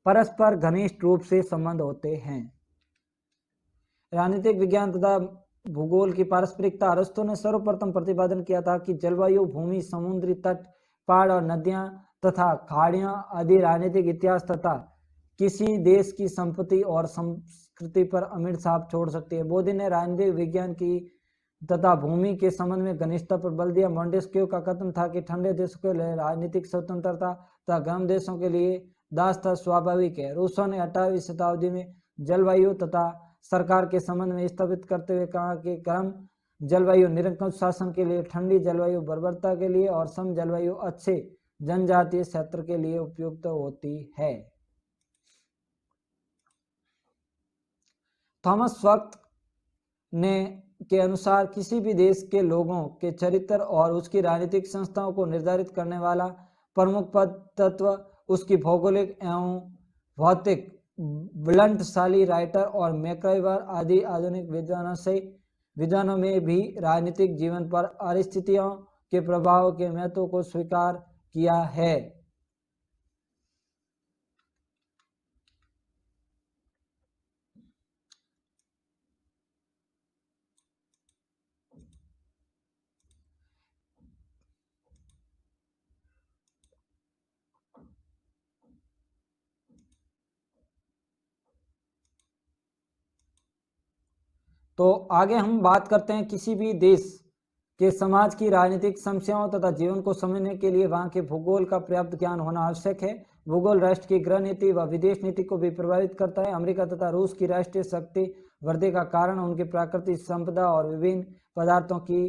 परस्पर घनिष्ठ रूप से संबंध होते हैं। राजनीतिक विज्ञान तथा भूगोल की पारस्परिकता। अरस्तु ने सर्वप्रथम प्रतिपादन किया था कि जलवायु, भूमि, समुद्री तट, पहाड़ और नदियां तथा खाड़ियां आदि राजनीतिक इतिहास तथा किसी देश की संपत्ति और संस्कृति पर अमिट छाप छोड़ सकती है। बोधि ने राजनीतिक विज्ञान की तथा भूमि के संबंध में घनिष्ठता पर बल दिया। मॉन्टेस्क्यू का कथन था कि ठंडे देशों के लिए राजनीतिक स्वतंत्रता तथा गर्म देशों के लिए दासता स्वाभाविक है। रूसो ने 18वीं शताब्दी में जलवायु तथा सरकार के संबंध में स्थापित करते हुए कहा कि गर्म जलवायु निरंकुश शासन के लिए, ठंडी जलवायु बर्बरता के लिए और सम जलवायु अच्छे जनजातीय क्षेत्र के लिए उपयुक्त होती है। थॉमस वक्त ने के अनुसार किसी भी देश के लोगों के चरित्र और उसकी राजनीतिक संस्थाओं को निर्धारित करने वाला प्रमुख तत्व उसकी भौगोलिक एवं भौतिक ब्लंटशाली राइटर और मैक्राइवर आदि आधुनिक विद्वानों में भी राजनीतिक जीवन पर परिस्थितियों के प्रभाव के महत्व को स्वीकार किया है। तो आगे हम बात करते हैं किसी भी देश कि समाज की राजनीतिक समस्याओं तथा जीवन को समझने के लिए वहां के भूगोल का पर्याप्त ज्ञान होना आवश्यक है। भूगोल राष्ट्र की गृह नीति व विदेश नीति को भी प्रभावित करता है। अमेरिका तथा रूस की राष्ट्रीय शक्ति वृद्धि का कारण उनकी प्राकृतिक संपदा और विभिन्न पदार्थों की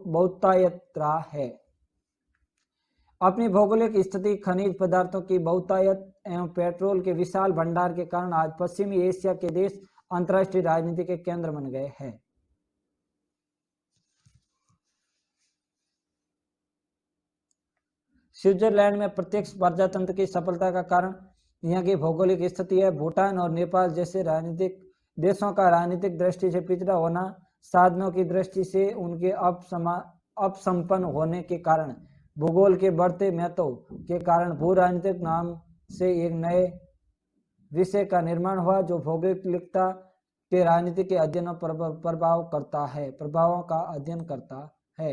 बहुतायत है। अपनी भौगोलिक स्थिति, खनिज पदार्थों की बहुतायत एवं पेट्रोल के विशाल भंडार के कारण आज पश्चिमी एशिया के देश अंतर्राष्ट्रीय राजनीति के केंद्र बन गए हैं। स्विट्जरलैंड में प्रत्यक्ष प्रजातंत्र की सफलता का कारण यहाँ की भौगोलिक स्थिति है। भूटान और नेपाल जैसे राजनीतिक देशों का राजनीतिक दृष्टि से पिछड़ा होना, साधनों की दृष्टि से उनके अपसंपन्न होने के कारण, भूगोल के बढ़ते महत्व के कारण भू राजनीतिक नाम से एक नए विषय का निर्माण हुआ जो भौगोलिकता के राजनीति के अध्ययन पर प्रभावों का अध्ययन करता है।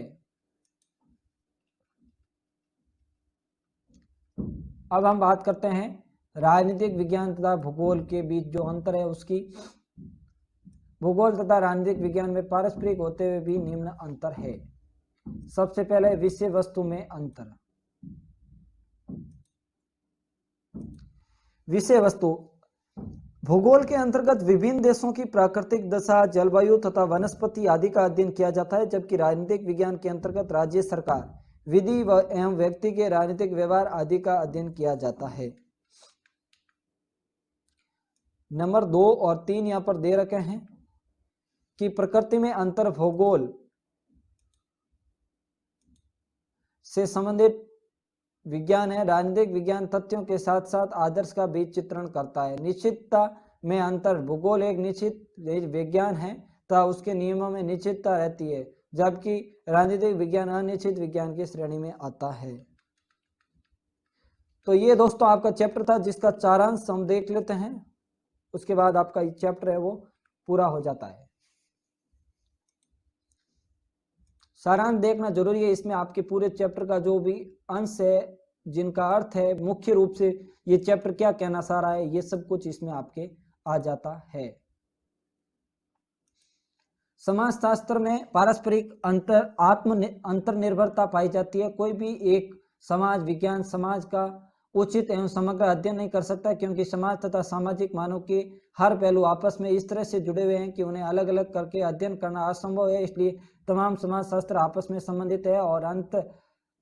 अब हम बात करते हैं राजनीतिक विज्ञान तथा भूगोल के बीच जो अंतर है उसकी। भूगोल तथा राजनीतिक विज्ञान में पारस्परिक होते हुए भी निम्न अंतर है। सबसे पहले विषय वस्तु में अंतर। विषय वस्तु भूगोल के अंतर्गत विभिन्न देशों की प्राकृतिक दशा, जलवायु तथा वनस्पति आदि का अध्ययन किया जाता है, जबकि राजनीतिक विज्ञान के अंतर्गत राज्य सरकार, विधि एवं व्यक्ति के राजनीतिक व्यवहार आदि का अध्ययन किया जाता है। नंबर 2 और 3 यहाँ पर दे रखे हैं कि प्रकृति में अंतर भूगोल से संबंधित विज्ञान है। राजनीतिक विज्ञान तथ्यों के साथ साथ आदर्श का भी चित्रण करता है। निश्चितता में अंतर भूगोल एक निश्चित विज्ञान है तथा उसके नियमों में निश्चितता रहती है, जबकि राजनीतिक विज्ञान अनिश्चित विज्ञान की श्रेणी में आता है। तो ये दोस्तों आपका चैप्टर था जिसका सारांश हम देख लेते हैं, उसके बाद आपका ये चैप्टर है वो पूरा हो जाता है। सारांश देखना जरूरी है, इसमें आपके पूरे चैप्टर का जो भी अंश है, जिनका अर्थ है, मुख्य रूप से ये चैप्टर क्या कहना चाह रहा है, ये सब कुछ इसमें आपके आ जाता है। समाजशास्त्र में पारस्परिक अंतर्निर्भरता पाई जाती है। कोई भी एक समाज विज्ञान समाज का उचित एवं समग्र अध्ययन नहीं कर सकता, क्योंकि समाज तथा सामाजिक मानव के हर पहलू आपस में इस तरह से जुड़े हुए हैं कि उन्हें अलग अलग करके अध्ययन करना असंभव है। इसलिए तमाम समाजशास्त्र आपस में संबंधित है और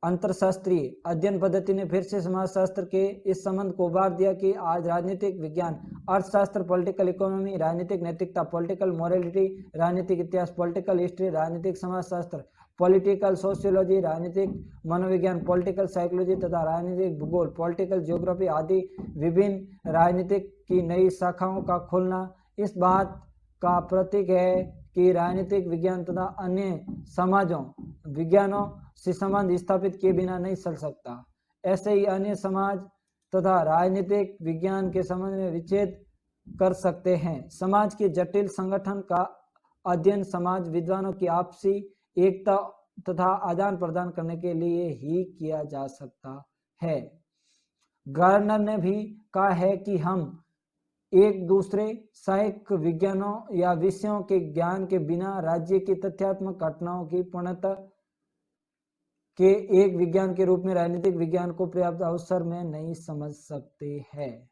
अंतरशास्त्रीय अध्ययन पद्धति ने फिर से समाजशास्त्र के इस संबंध को उभार दिया कि आज राजनीतिक विज्ञान, अर्थशास्त्र, पॉलिटिकल इकोनॉमी, राजनीतिक नैतिकता, पॉलिटिकल मोरालिटी, राजनीतिक इतिहास, पॉलिटिकल हिस्ट्री, राजनीतिक समाजशास्त्र, पॉलिटिकल सोशियोलॉजी, राजनीतिक मनोविज्ञान, पॉलिटिकल साइकोलॉजी तथा राजनीतिक भूगोल, पॉलिटिकल ज्योग्राफी आदि विभिन्न राजनीतिक की नई शाखाओं का खुलना इस बात का प्रतीक है कि राजनीतिक विज्ञान तथा अन्य समाजों विज्ञानों से संबंध स्थापित किए बिना नहीं चल सकता। ऐसे ही अन्य समाज तथा राजनीतिक विज्ञान के संबंध में विच्छेद कर सकते हैं। समाज के जटिल संगठन का अध्ययन समाज विद्वानों की आपसी एकता तथा आदान प्रदान करने के लिए ही किया जा सकता है। गार्डनर ने भी कहा है कि हम एक दूसरे सहायक विज्ञानों या विषयों के ज्ञान के बिना राज्य की तथ्यात्मक घटनाओं की पूर्णता के एक विज्ञान के रूप में राजनीतिक विज्ञान को पर्याप्त अवसर में नहीं समझ सकते हैं।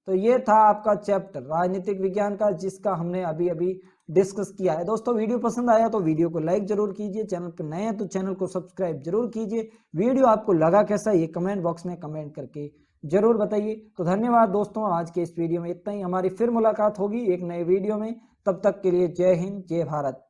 तो ये था आपका चैप्टर राजनीतिक विज्ञान का, जिसका हमने अभी अभी डिस्कस किया है। दोस्तों वीडियो पसंद आया तो वीडियो को लाइक जरूर कीजिए, चैनल पर नए हैं तो चैनल को सब्सक्राइब जरूर कीजिए। वीडियो आपको लगा कैसा, ये कमेंट बॉक्स में कमेंट करके जरूर बताइए। तो धन्यवाद दोस्तों, आज के इस वीडियो में इतना ही। हमारी फिर मुलाकात होगी एक नए वीडियो में, तब तक के लिए जय हिंद, जय भारत।